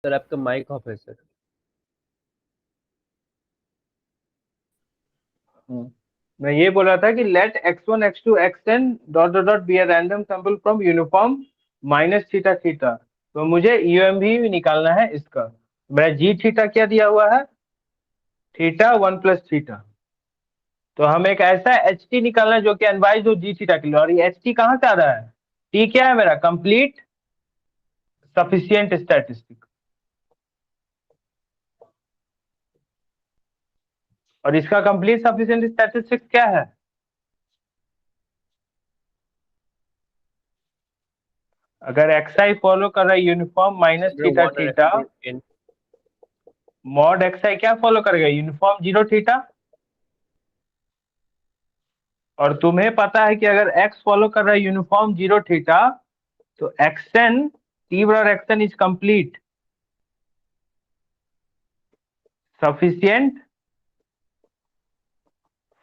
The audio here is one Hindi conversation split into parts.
सर आपका माइक ऑफ है सर। मैं ये बोल रहा था कि let x1 x2 xn dot dot dot be a random sample from uniform minus theta theta. तो मुझे यूएमवी निकालना है इसका। मेरा जी थीटा क्या दिया हुआ है, थीटा 1 + थीटा। तो हम एक ऐसा एच टी निकालना है जो कि अनबाइज हो जी थीटा के लिए। और ये एच टी कहाँ से आ रहा है, टी क्या है मेरा, कंप्लीट सफिशियंट स्टैटिस्टिक। और इसका कंप्लीट सफिशियंट स्टैटिस्टिक्स क्या है, अगर xi फॉलो कर रहा है uniform minus sir theta one theta, in mod xi क्या फॉलो करेगा, यूनिफॉर्म 0 थीटा। और तुम्हें पता है कि अगर x फॉलो कर रहा है यूनिफॉर्म 0 थीटा, तो xn t बराबर xn is complete sufficient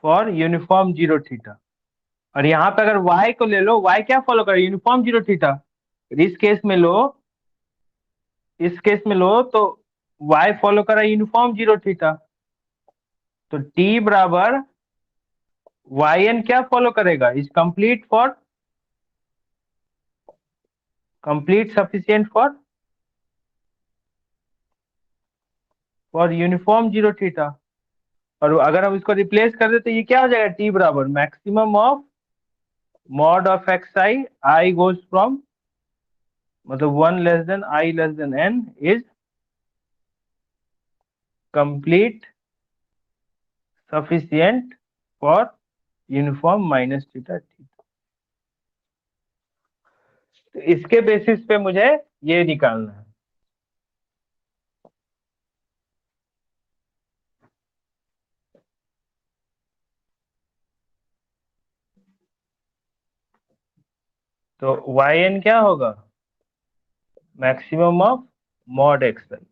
for uniform 0 theta. और यहाँ पे अगर y को ले लो, y क्या फॉलो करे, यूनिफॉर्म 0 थीटा। इस केस में लो, इस केस में लो तो y फॉलो कर रहा है यूनिफॉर्म 0 थीटा। तो t बराबर yn क्या फॉलो करेगा, is complete for complete sufficient for uniform 0 theta. और अगर हम इसको रिप्लेस कर दे तो ये क्या हो जाएगा, टी बराबर maximum of mod of x i, I goes from मतलब 1 < i n is complete sufficient for uniform minus theta theta. तो इसके बेसिस पे मुझे ये निकालना है। तो yn क्या होगा, मैक्सिमम ऑफ मॉड एक्स आई।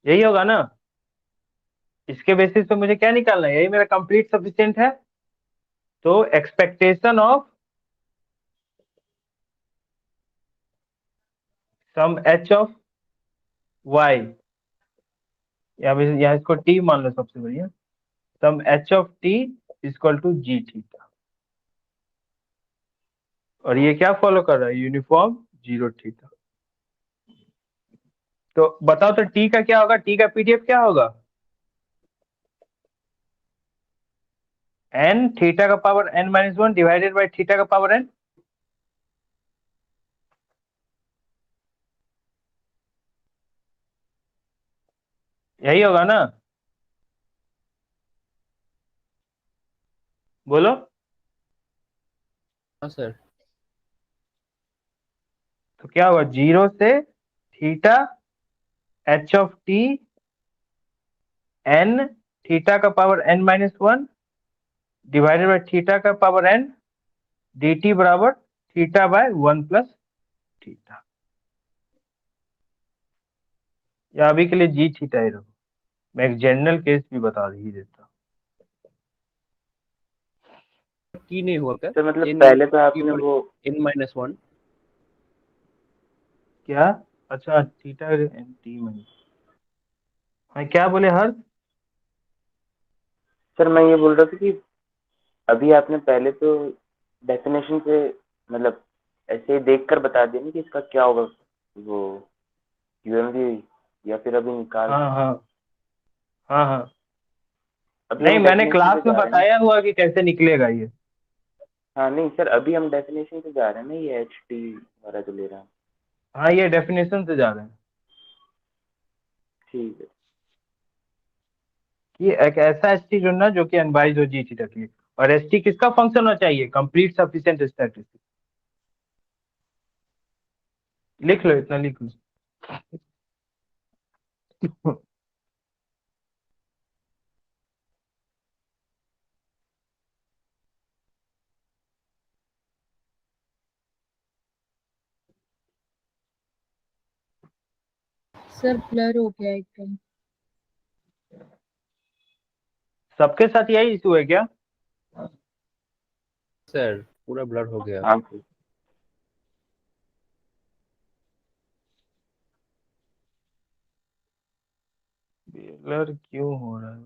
यही होगा ना, इसके बेसिस पे मुझे क्या निकालना है, यही मेरा कंप्लीट सफिशियंट है। तो expectation of some H of y, यहाँ इसको टी मान लो सबसे बढ़िया, some H of T equal to ji theta. और ये क्या फॉलो कर रहा है, यूनिफॉर्म 0 थीटा। तो बताओ तो टी का क्या होगा, टी का पीडीएफ क्या होगा, एन थीटा का power n-1 divided by theta का पावर n। यही होगा ना, बोलो। हाँ सर। तो क्या होगा, 0 से theta h of t n theta का power n-1 divided by theta का पावर n डी टी बराबर थीटा बाय 1 + थीटा। या अभी के लिए जी थीटा ही रहो, मैं एक जनरल केस भी बता ही देता हूँ। टी नहीं हुआ क्या, सर मतलब इन पहले तो आपने वो n-1। क्या, अच्छा थीटा एन टी में, हाँ क्या बोले हर। सर मैं ये बोल रहा था कि अभी आपने पहले तो डेफिनेशन से मतलब ऐसे ही देख कर बता दिया ना कि इसका क्या होगा वो यूएमवी, या फिर अभी निकाल हाँ हाँ हाँ हाँ, अभी नहीं हम मैंने डेफिनेशन पे क्लास में जा रहे हैं ना। बताया हुआ कि कैसे निकलेगा ये। हाँ नहीं सर, अभी हम डेफिनेशन पे जा रहे हैं ना, ये एच टी वाला जो ले रहा है। हाँ ये डेफिनेशन से जा रहे हैं ठीक है। कि एक ऐसा एस टी चुनना जो कि अनबाइज हो जी टी तक लिए। और एस टी किसका फंक्शन होना चाहिए, कंप्लीट सफिशिएंट स्टैटिस्टिक। लिख लो, इतना लिख लो। सर ब्लर हो गया एकदम। सबके साथ यही इशू है क्या, सर पूरा ब्लर हो गया। हाँ सर। ब्लर क्यों हो रहा है?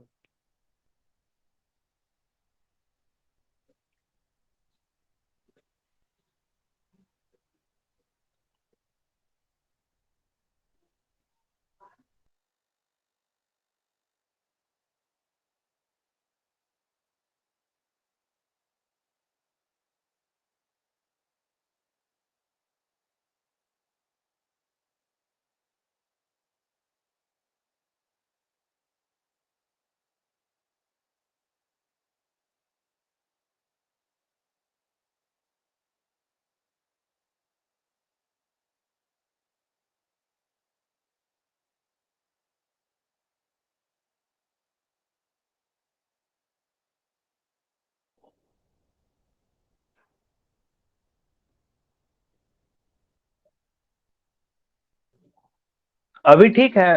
अभी ठीक है?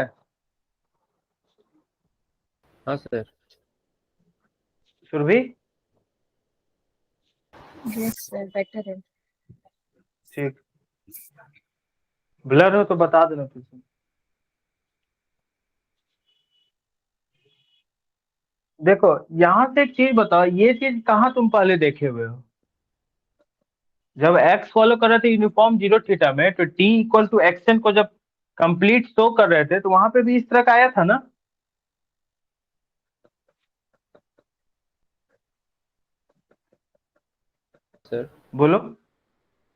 हाँ sir. Surabhi? Yes sir, better है। ठीक। ब्लर हो तो बता देना तुझे। देखो, यहाँ से एक चीज बताओ, ये चीज कहाँ तुम पहले देखे हुए हो? जब x फॉलो कर रहे थे यूनिफॉर्म जीरो थीटा में, तो t इक्वल टू xn को जब कंप्लीट शो कर रहे थे, तो वहां पे भी इस तरह का आया था ना? सर बोलो।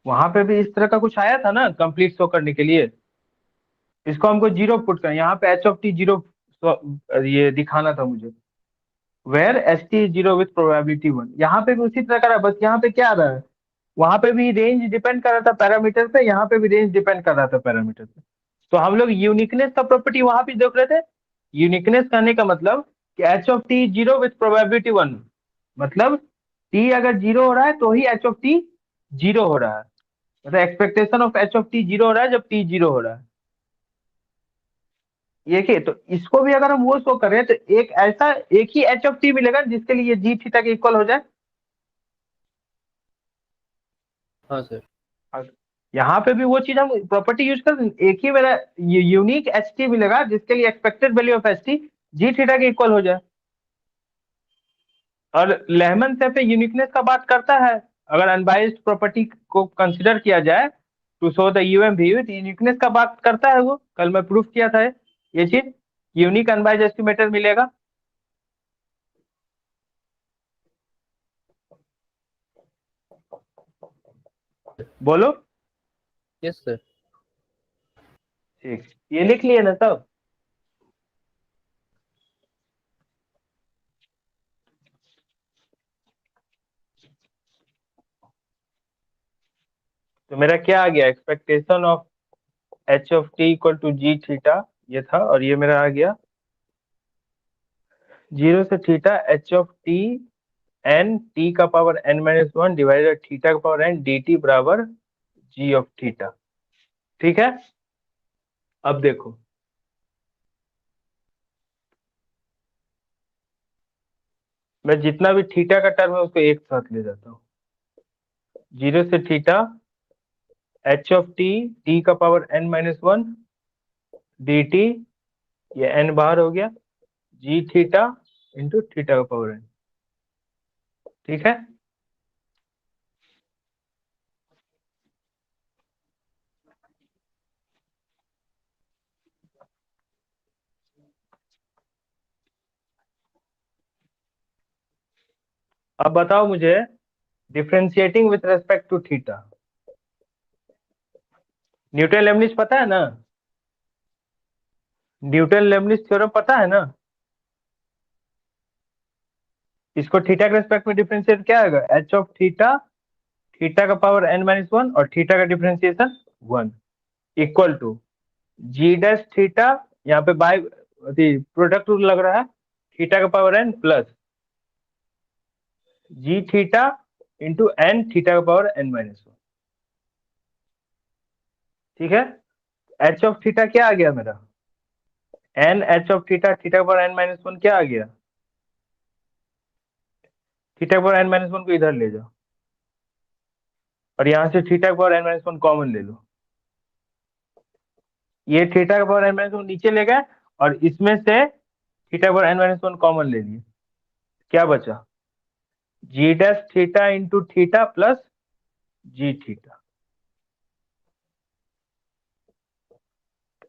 वहां पे भी इस तरह का कुछ आया था ना कंप्लीट शो करने के लिए? इसको हमको जीरो पुट कर, यहाँ पे एच ऑफ टी जीरो ये दिखाना था मुझे, where H T is zero with probability one. यहाँ पे भी उसी तरह का रहा, बस यहाँ पे क्या आ रहा है, वहां पे भी रेंज डिपेंड कर रहा था पैरामीटर पे, यहाँ पे भी रेंज डिपेंड कर रहा था पैरामीटर पे। तो हम लोग यूनिकनेस का प्रॉपर्टी वहां भी देख रहे थे। यूनिकनेस कहने का मतलब कि H of T zero with probability one, मतलब टी अगर जीरो हो रहा है तो ही एच ऑफ टी जीरो हो रहा है, मतलब expectation of H of T zero हो रहा है जब टी जीरो हो रहा है। ये के तो इसको भी अगर हम वो शो करें तो एक ऐसा एक ही एच ऑफ टी मिलेगा जिसके लिए जी थीटा के इक्वल हो जाए। हाँ सर। यहाँ पे भी वो चीज हम प्रॉपर्टी यूज कर, एक ही मेरा यूनिक एच टी मिलेगा जिसके लिए expected value of H T G theta के इक्वल हो जाए। और लेहमन से यूनिकनेस का बात करता है, अगर अनबाइस्ड प्रॉपर्टी को कंसिडर किया जाए टू शो द यूएमवी, यूनिकनेस का बात करता है, वो कल मैं प्रूफ किया था ये चीज, यूनिक अनबाइस्ड एस्टिमेटर मिलेगा। बोलो। Yes sir. ठीक, ये लिख लिए ना सब? तो मेरा क्या आ गया, expectation of H of T equal to ji theta, ये था, और ये मेरा आ गया जीरो से theta h of t n t का power N minus one divided theta का पावर एन डी टी बराबर जी ऑफ थीटा। ठीक है, अब देखो, मैं जितना भी थीटा का टर्म है उसको एक साथ ले जाता हूँ। जीरो से theta h of t t का power N minus one d t, ये एन बाहर हो गया, जी थीटा इंटू थीटा का पावर एन। ठीक है, अब बताओ मुझे, differentiating with respect to theta, Newton Leibniz पता है ना? न्यूटन लेबनिज थ्योरम पता है ना? इसको थीटा के रेस्पेक्ट में डिफरेंशिएट क्या आएगा, एच ऑफ थीटा थीटा का पावर एन माइनस वन और थीटा का differentiation one equal to G dash theta, यहाँ पे बाय प्रोडक्ट रूल लग रहा है, थीटा का पावर एन प्लस जी थीटा इंटू एन थीटा का पावर एन माइनस वन। ठीक है, एच ऑफ थीटा क्या आ गया मेरा, N H of theta theta का पावर एन माइनस वन क्या आ गया, थीटा का पावर एन माइनस वन को इधर ले जाओ, और यहाँ से थीटा का power n minus one common ले लो। ये थीटा का पावर n माइनस वन नीचे ले गए और इसमें से थीटा का power n minus one common ले लिए। क्या बचा? G dash theta into theta plus ji theta.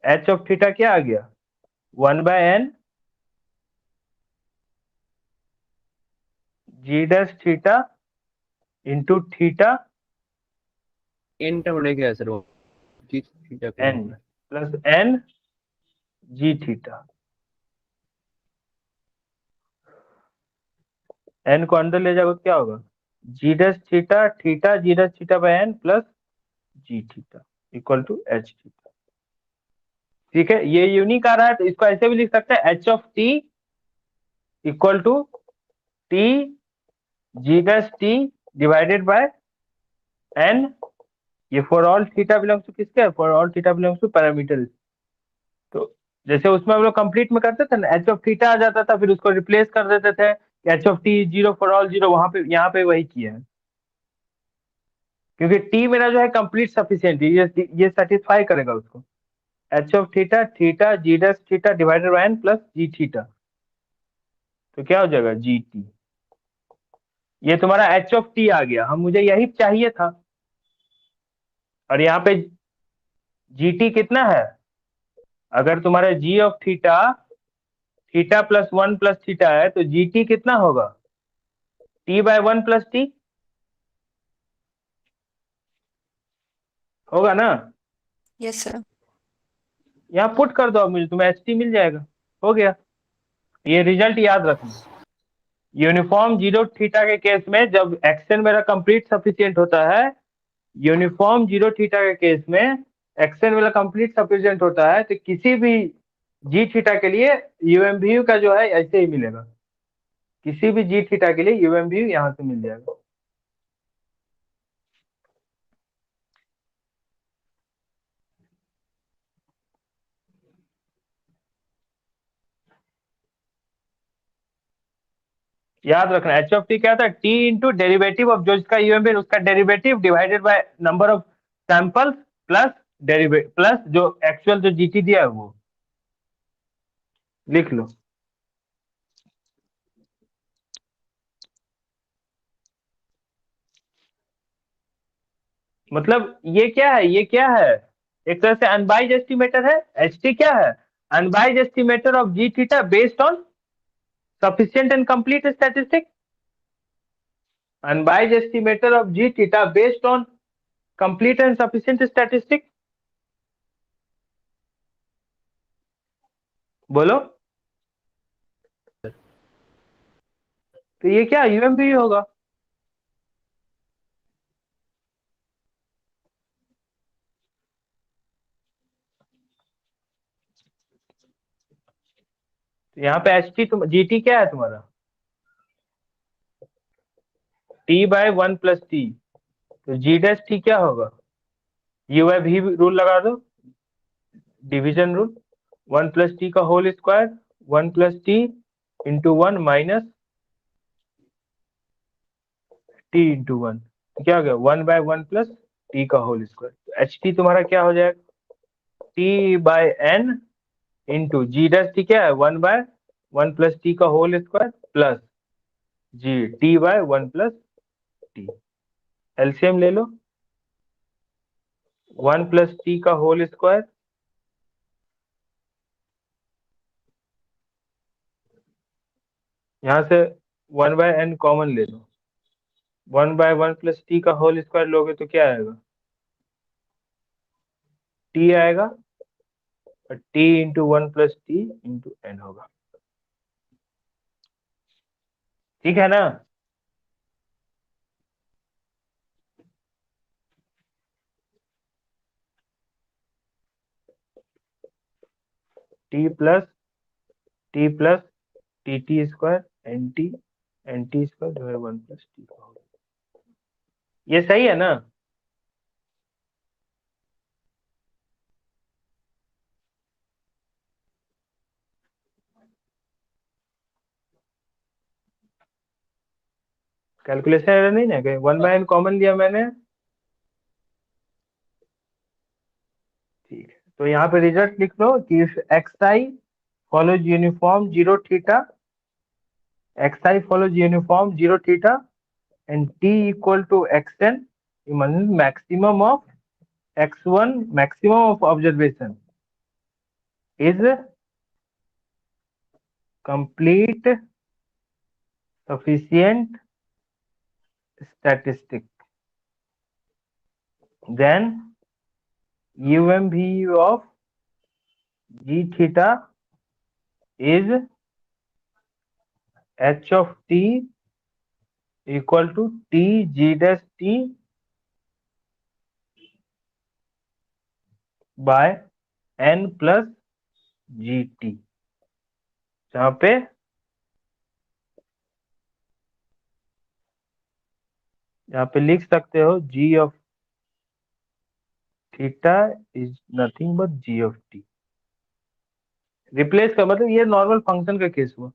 H of theta क्या आ गया? 1/n g dash theta into theta in term रह गया सर वो जी थीटा को n plus n g theta. n को अंदर ले जाओगे क्या होगा? G dash theta theta ji dash theta by n plus ji theta equal to h theta. ठीक है, ये यूनिक आ रहा है तो इसको ऐसे भी लिख सकते हैं h of T equal to t g dash t divided by n। ये for all theta belongs to किसके? For all theta belongs to parameter. तो जैसे उसमें हम लोग कंप्लीट में करते थे ना, एच ऑफ थीटा आ जाता था, फिर उसको रिप्लेस कर देते थे H of T zero for all zero. वहां पे यहाँ पे वही किया है, क्योंकि टी मेरा जो है कंप्लीट सफिशियंट, ये सेटिस्फाई करेगा उसको। H of theta theta ji dash theta divided by N plus ji theta, तो क्या हो जाएगा? G T. ये तुम्हारा एच ऑफ टी आ गया, हम मुझे यही चाहिए था। और यहाँ पे जी टी कितना है? अगर तुम्हारा g of theta theta plus one plus theta है तो जी टी कितना होगा? T by one plus t होगा ना? Yes, sir. यहाँ पुट कर दो, अब मुझे तुम्हें एच टी मिल जाएगा। हो गया। ये रिजल्ट याद रखना। यूनिफॉर्म जीरो थीटा के केस में जब एक्शन मेरा कंप्लीट सफिशियंट होता है, यूनिफॉर्म जीरो थीटा के केस में एक्शन मेरा कंप्लीट सफिशियंट होता है, तो किसी भी जी थीटा के लिए यूएमवीयू का जो है ऐसे ही मिलेगा। किसी भी जी थीटा के लिए यूएमवीयू यहाँ से मिल जाएगा। याद रखना एच ऑफ टी क्या था? टी इंटू डेरिवेटिव ऑफ जो इसका यूएमवी उसका derivative divided by number of samples plus derivative plus जो एक्चुअल जो जीटी दिया है वो लिख लो। मतलब ये क्या है? ये क्या है? एक तरह से अनबाइज एस्टिमेटर है। एच टी क्या है? Unbiased estimator of G theta based on sufficient and complete statistic. Unbiased estimator of g theta based on complete and sufficient statistic. बोलो। तो ये क्या यूएमवी होगा? तो यहाँ पे एच टी तुम जी टी क्या है तुम्हारा? T by one plus T, तो जी डैश टी क्या होगा? यूएवी रूल लगा दो, division rule. One plus t का whole square, one plus t into one minus t into one, तो क्या हो गया? One by one plus t का होल स्क्वायर। तो एच टी तुम्हारा क्या हो जाएगा? T by N into g dash t क्या है? One by one plus t का whole square plus g t by one plus t. LCM ले लो, वन प्लस टी का होल स्क्वायर यहाँ से वन बाय एन कॉमन ले लो, one by one plus t का होल स्क्वायर लोगे तो क्या आएगा? टी आएगा, और t into one plus t into n होगा। ठीक है ना? T plus t t square n t square जो है वन प्लस टी का होगा। ये सही है ना? कैलकुलेशन एरर नहीं ना? वन बाय एन कॉमन लिया मैंने, तो यहाँ पे रिजल्ट लिख लो कि if xi follows uniform 0 theta, xi follows uniform 0 theta and t equal to xn, it means maximum of x1, maximum of observation is complete sufficient statistic, then UMV of g theta is h of t equal to t g dash t by n plus gt, जहाँ पे लिख सकते हो g of theta is nothing but g of t। Replace का मतलब ये नॉर्मल फंक्शन का केस हुआ।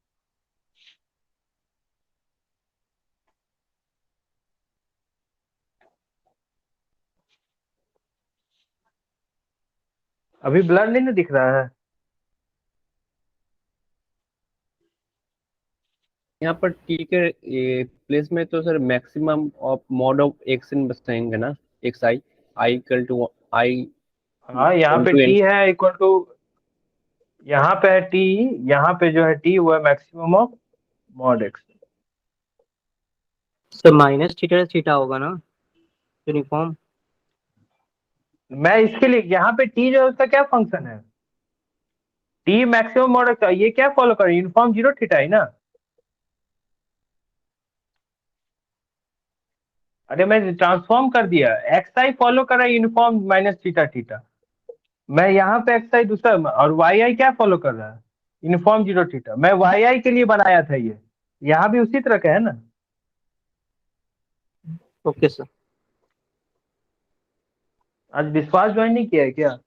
अभी ब्लर नहीं ना दिख रहा है? यहाँ पर टी के प्लेस में तो sir maximum of mod of x n बताएंगे ना, x i i equal to i हाँ, यहाँ पे इंटू t है इक्वल टू, यहाँ पे है t, यहाँ पे जो है t वो है मैक्सिमम ऑफ मॉड x। तो माइनस थीटा थीटा होगा ना यूनिफॉर्म। मैं इसके लिए यहाँ पे t जो है उसका क्या फंक्शन है? t मैक्सिमम मॉड x, ये क्या फॉलो कर यूनिफॉर्म 0 थीटा है ना? अरे मैं ट्रांसफॉर्म कर दिया, xi फॉलो कर रहा है यूनिफॉर्म माइनस थीटा थीटा, मैं यहाँ पे xi दूसरा, और yi क्या फॉलो कर रहा है? Uniform 0 theta. मैं yi के लिए बनाया था ये, यहाँ भी उसी तरह का है ना? Okay sir. आज विश्वास ज्वाइन नहीं किया है क्या?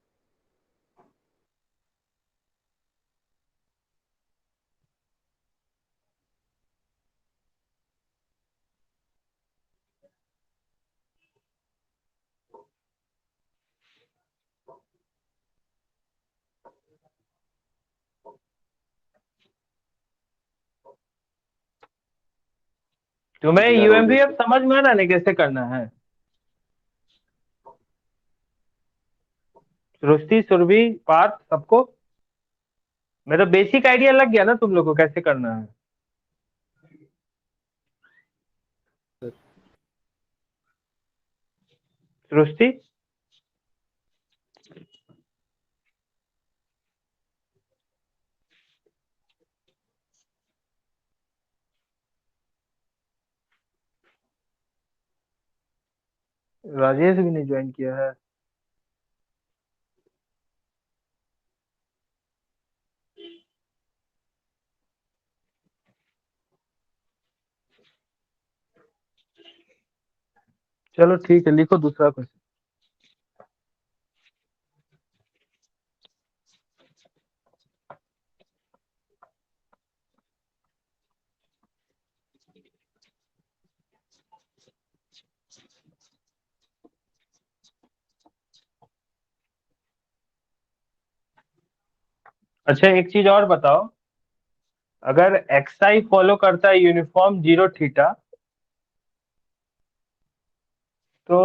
तुम्हें यार हो गया यूएमवीएफ समझ में आ रहा है कैसे करना है? सृष्टि, सुरभि, पार्थ, सबको मेरा बेसिक आइडिया लग गया ना तुम लोग को कैसे करना है? सृष्टि, राजेश भी नहीं ज्वाइन किया है। चलो ठीक है, लिखो दूसरा क्वेश्चन। अच्छा एक चीज और बताओ, अगर एक्सआई फॉलो करता है यूनिफॉर्म 0 थीटा तो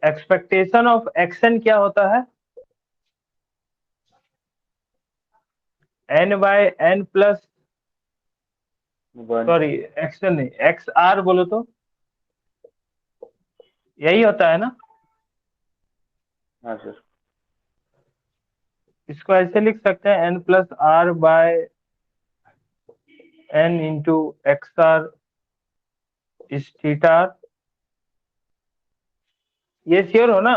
एक्सपेक्टेशन ऑफ एक्सन क्या होता है? n by n plus, one. Sorry X N नहीं, एक्स आर बोलो तो यही होता है ना? हाँ सर। इसको ऐसे लिख सकते हैं n plus R by n into X R इस थीटा, ये श्योर हो ना?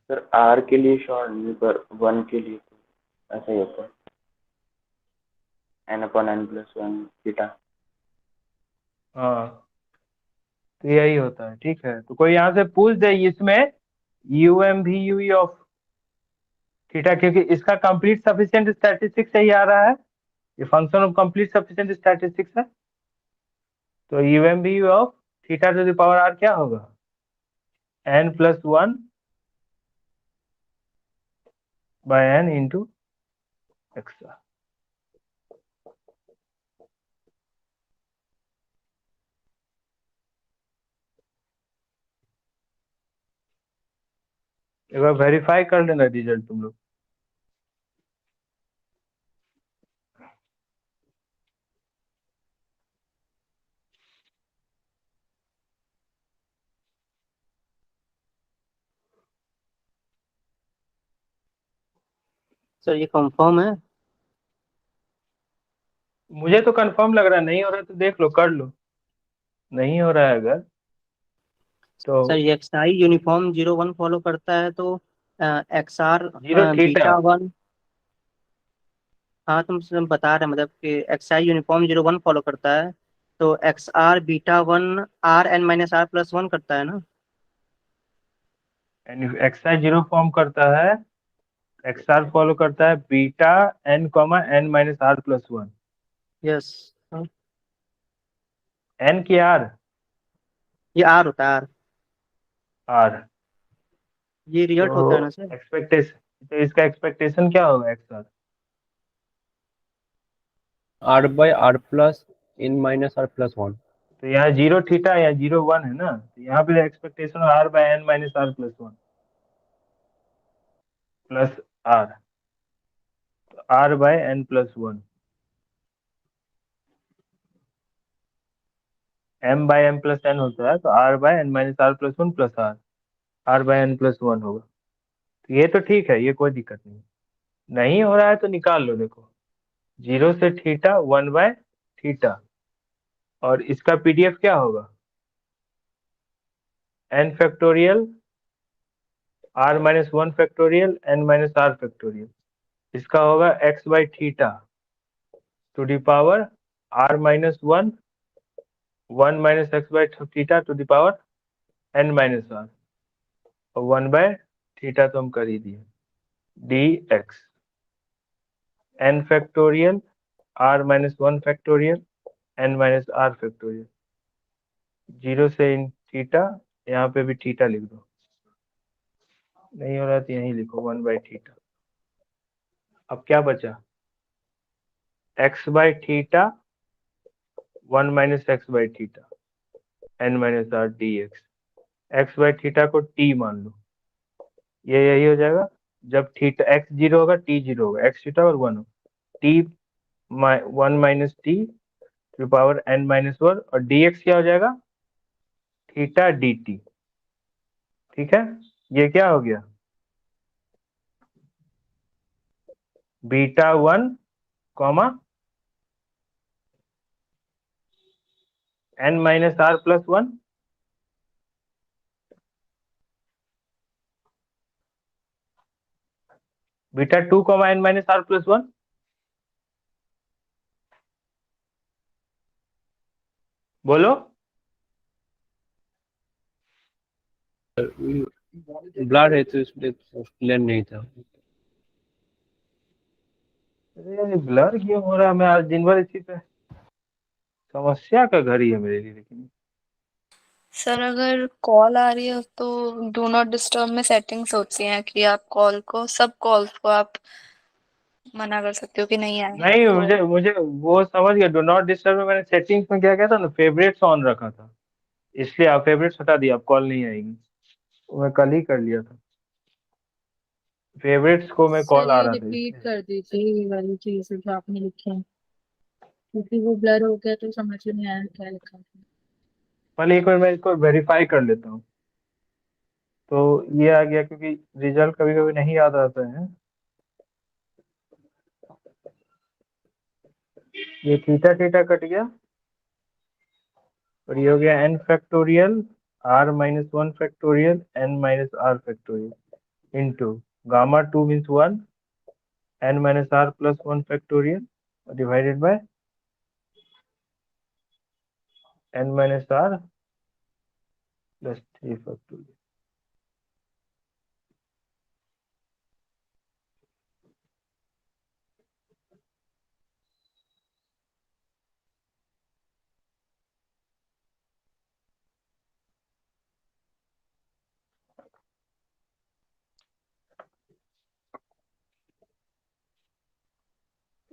सर आर के लिए शॉर्ट नहीं, पर वन के लिए तो ऐसा ही होता है, n/n+1 थीटा। हाँ तो यही होता है, ठीक है। तो कोई यहाँ से पूछ दे इसमें UMVU ऑफ थीटा, क्योंकि इसका कंप्लीट सफिशिएंट स्टैटिस्टिक्स से ही आ रहा है, ये function of complete sufficient statistics है। तो UMVU of theta to the power are क्या होगा, n+1 bye n into x. एक बार वेरीफाई कर लेना रिजल्ट तुम लोग। सर ये कंफर्म है? मुझे तो कंफर्म लग रहा है, नहीं हो रहा है तो देख लो, कर लो। नहीं हो रहा है अगर तो सर ये XI यूनिफॉर्म 0 1 फॉलो करता है तो XR जीरो थीटा। बीटा 1। हाँ तुम बता रहे मतलब कि XI यूनिफॉर्म 0 1 फॉलो करता है तो XR बीटा 1 RN-R+1 करता है ना? एक्सआई जीरो फॉर्म करता है, एक्सआर फॉलो करता है beta n, n-r+1। Yes. n की आर, ये R होता है R। आर। ये रिजल्ट होता है तो ना सर? एक्सपेक्टेशन, तो इसका एक्सपेक्टेशन क्या होगा एक्सआर? r/r+n-r+1। तो यहाँ जीरो थीटा या 0 1 है ना, तो यहाँ पे एक्सपेक्टेशन r/n-r+1 प्लस आर, तो r/n+1 m/m+n होता है, तो r/n-r+1 प्लस आर, r/n+1 होगा। तो ये तो ठीक है, ये कोई दिक्कत नहीं। नहीं हो रहा है तो निकाल लो, देखो 0 से थीटा 1/थीटा, और इसका पीडीएफ क्या होगा, n r-1 n-r। इसका होगा x/थीटा टू द पावर r-1 1 x/थीटा टू द पावर n-r, और 1/थीटा तो हम कर ही दिए, dx n r-1 n-r। 0 से इन थीटा, यहाँ पे भी थीटा लिख दो, नहीं हो रहा तो यहीं लिखो 1/थीटा। अब क्या बचा, x/थीटा 1 - x/थीटा n-r dx। x/थीटा को t मान लो, ये यही हो जाएगा। जब थीटा x 0 होगा, t 0 होगा, x थीटा और 1 हो, t 1 - t to power n-1, और dx क्या हो जाएगा, थीटा dt। ठीक है, ये क्या हो गया, β1, n-r+1 β2, n-r+1। बोलो। ब्लर है तो इसलिए क्लियर नहीं था। अरे ब्लर क्यों हो रहा है, मैं आज दिन भर इसी पे, समस्या का घर ही है मेरे लिए। लेकिन सर अगर कॉल आ रही है तो डू नॉट डिस्टर्ब में सेटिंग्स होती हैं कि आप कॉल को, सब कॉल्स को आप मना कर सकते हो कि नहीं आए नहीं, तो। मुझे मुझे वो समझ गया, डो नॉट डिस्टर्ब में मैंने सेटिंग्स में क्या किया था ना, फेवरेट्स ऑन रखा था, इसलिए आप फेवरेट्स हटा दिया, आप कॉल नहीं आएगी। वो मैं कल ही कर लिया था, फेवरेट्स को मैं सर कॉल आ ये रहा था रिपीट इसलिए। कर दीजिए ये वाली चीज जो आपने लिखी है, क्योंकि वो ब्लर हो गया तो समझ में नहीं आया क्या लिखा था। पहले एक बार मैं इसको वेरीफाई कर लेता हूँ। तो ये आ गया, क्योंकि रिजल्ट कभी कभी नहीं याद आता है। ये थीटा थीटा कट गया, और ये हो गया n r-1 n-r into Γ2 means 1 n-r+1 divided by n-r+3।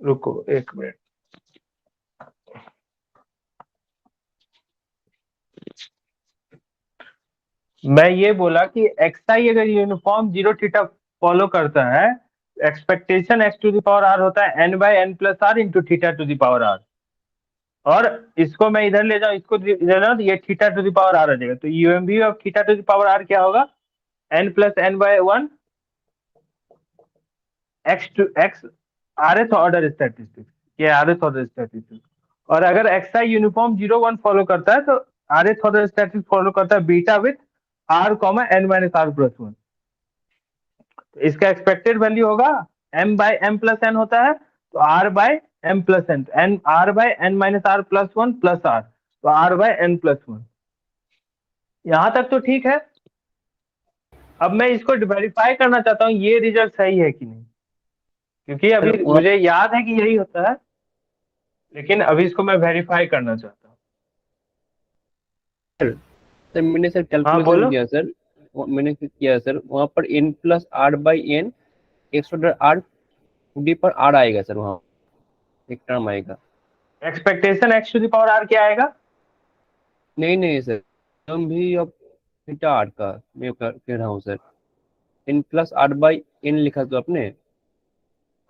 रुको एक मिनट। मैं ये बोला कि xi अगर यूनिफॉर्म जीरो थीटा फॉलो करता है, expectation x to the power r होता है n by n plus r into theta to the power r। और इसको मैं इधर ले जाऊं, इसको इधर लाऊं, तो ये theta to the power r आ जाएगा। तो UMV of theta to the power r क्या होगा? n plus n by one x to x rth order statistics, ये rth ऑर्डर स्टैटिस्टिक्स। और अगर xi यूनिफॉर्म 0 1 फॉलो करता है तो rth ऑर्डर स्टैटिस्टिक्स फॉलो करता है beta with r comma n minus r plus one. इसका एक्सपेक्टेड वैल्यू होगा m by m plus n होता है, तो r by m plus n, n r by n minus r plus one plus r, तो r by n plus one. यहां तक तो ठीक है। अब मैं इसको वेरीफाई करना चाहता हूँ ये रिजल्ट सही है कि नहीं, क्योंकि अभी सर मुझे याद है कि यही होता है, लेकिन अभी इसको मैं वेरीफाई करना चाहता हूँ। सर मैंने सर हाँ कैलकुलेशन बोलो। किया सर, मैंने किया सर, वहाँ पर n plus R by N X order R D पर आर आएगा सर, वहाँ एक टर्म आएगा। Expectation x to the power r क्या आएगा? नहीं नहीं सर, टर्म भी अब थीटा आर का मैं कह रहा हूँ sir, n plus R by N लिखा तो आपने, एक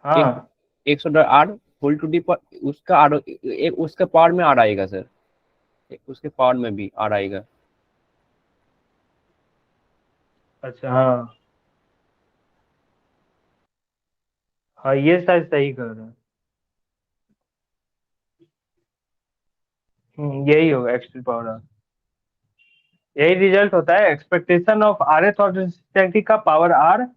हाँ, X order R whole to D पर उसका आर एक उसका पावर में आर आएगा सर, एक उसके पावर में भी आर आएगा। अच्छा, हाँ हाँ, ये शायद सही कर रहे हैं। यही होगा x to the power r। यही रिजल्ट होता है expectation of rth order statistics का पावर r।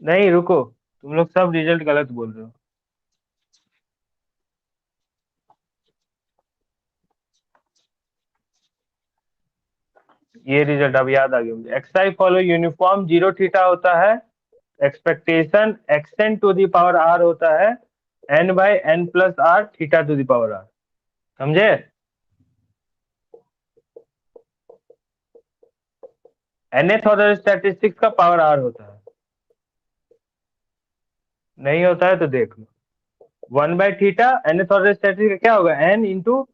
नहीं रुको, तुम लोग सब रिजल्ट गलत बोल रहे हो। ये रिजल्ट अब याद आ गया मुझे। xi follow uniform zero theta होता है, expectation xn to the power r होता है n by n plus r theta to the power r। समझे? nth ऑर्डर स्टैटिस्टिक्स का पावर r होता है। नहीं होता है तो देख लो। 1 by theta nth order statistics का क्या होगा? n इंटू,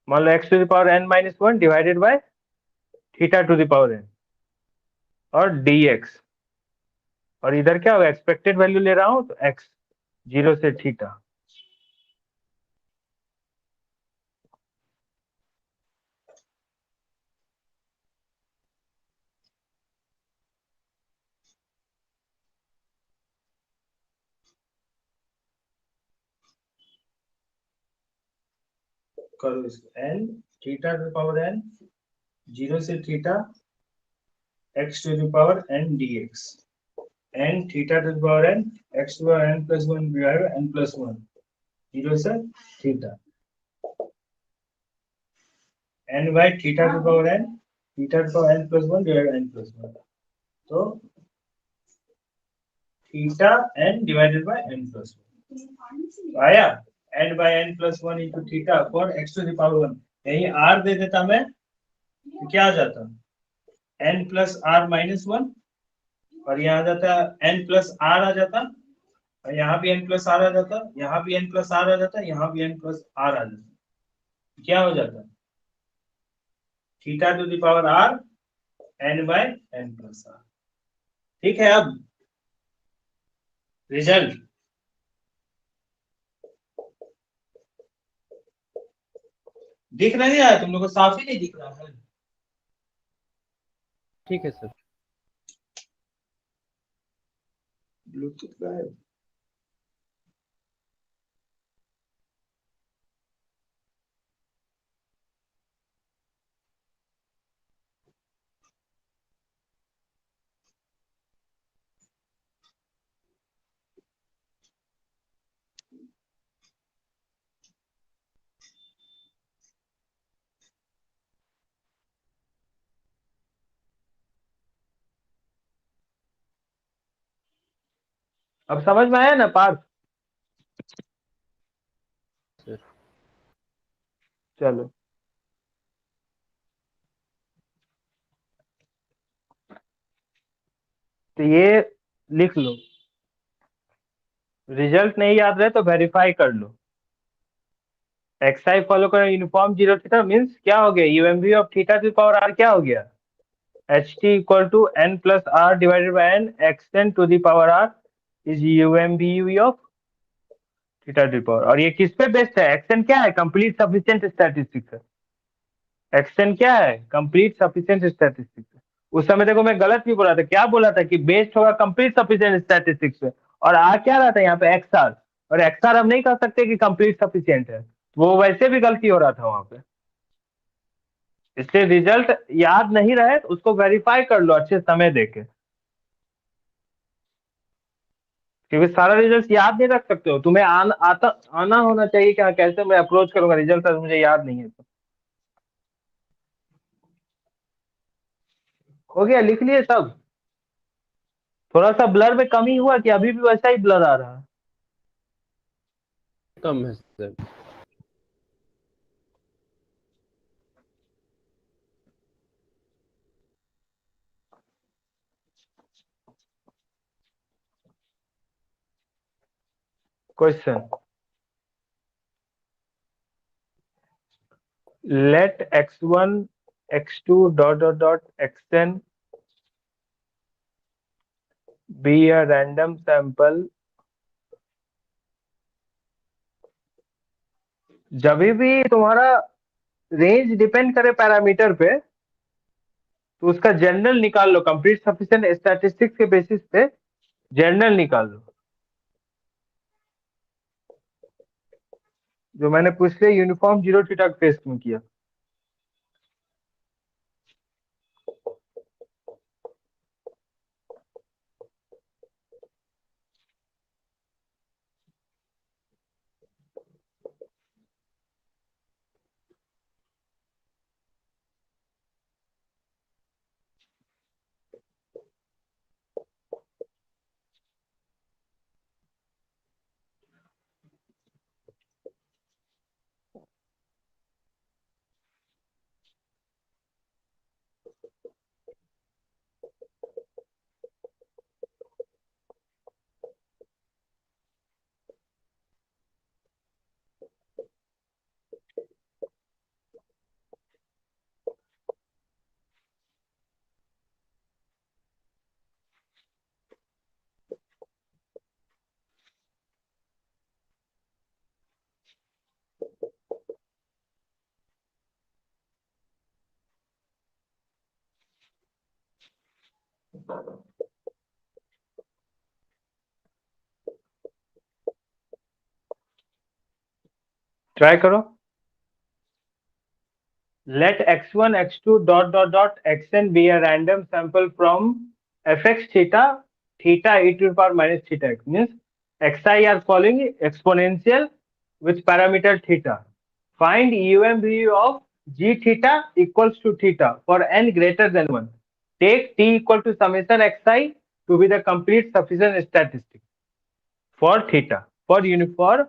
मान लो x to the power n minus one divided by theta to the power n और dx। और इधर क्या होगा? एक्सपेक्टेड वैल्यू ले रहा हूं तो x, जीरो से थीटा। करो इसको, n theta to the power n, zero से theta, x to the power n dx, n theta to the power n, x to the power n plus one divided by n plus one, zero से theta, n by theta to the power n, theta to the power n plus one divided by n plus one, तो theta n divided by n plus one आया। n by n plus one into theta for x to the power one. यही r दे देता मैं तो क्या आ जाता? n plus r minus one, और यहाँ आ जाता n प्लस r आ जाता, और यहाँ भी n प्लस r आ जाता, यहाँ भी n प्लस r आ जाता, यहाँ भी n प्लस r आ जाता। क्या हो जाता? Theta to the power r n by n plus r। ठीक है, अब रिजल्ट दिख नहीं रहा है तुम लोग को? साफ ही नहीं दिख रहा है। ठीक है सर। ब्लूटूथ का है। अब समझ में आया ना पार्थ? सर चलो, तो ये लिख लो, रिजल्ट नहीं याद रहे तो वेरीफाई कर लो। एक्स आई फॉलो करो यूनिफॉर्म जीरो थीटा मीन्स क्या हो गया, UMV of theta to power are क्या हो गया, h T equal to n plus r divided by N x n to the power are is UMV of theta to power. और ये किस पे बेस्ड है, एक्स एन क्या है, कंप्लीट सफिशिएंट स्टैटिस्टिक्स है। एक्स एन क्या है, कंप्लीट सफिशिएंट स्टैटिस्टिक्स है। उस समय देखो मैं गलत भी बोला था, क्या बोला था कि बेस्ड होगा कंप्लीट सफिशिएंट स्टैटिस्टिक्स पे, और आ क्या रहा था यहाँ पे एक्स आर, और एक्स आर हम नहीं कह सकते कि कंप्लीट सफिशिएंट है, वो वैसे भी गलती हो रहा था वहां पे। इसलिए रिजल्ट याद नहीं रहे तो उसको वेरीफाई कर लो अच्छे समय देके, क्योंकि सारा रिजल्ट याद नहीं रख सकते हो, तुम्हें आना होना चाहिए कि हाँ कैसे मैं अप्रोच करूंगा रिजल्ट, मुझे याद नहीं है तो हो गया, लिख लिए सब। थोड़ा सा ब्लर में कमी हुआ कि अभी भी वैसा ही ब्लर आ रहा है। कम है sir. Question, let x1 x2 xn be a random sample जब भी तुम्हारा रेंज डिपेंड करे पैरामीटर पे तो उसका जनरल निकाल लो, कंप्लीट सफिशिएंट स्टैटिस्टिक्स के बेसिस पे जनरल निकाल लो। जो मैंने पिछले यूनिफॉर्म जीरो थीटा टेस्ट में किया। ट्राई करो। let x1 x2 xn be a random sample from fx theta theta e to the power minus theta x means xi are following exponential with parameter theta. Find umv of g theta equals to theta for n greater than 1. Take t equal to summation xi to be the complete sufficient statistic for theta for uniform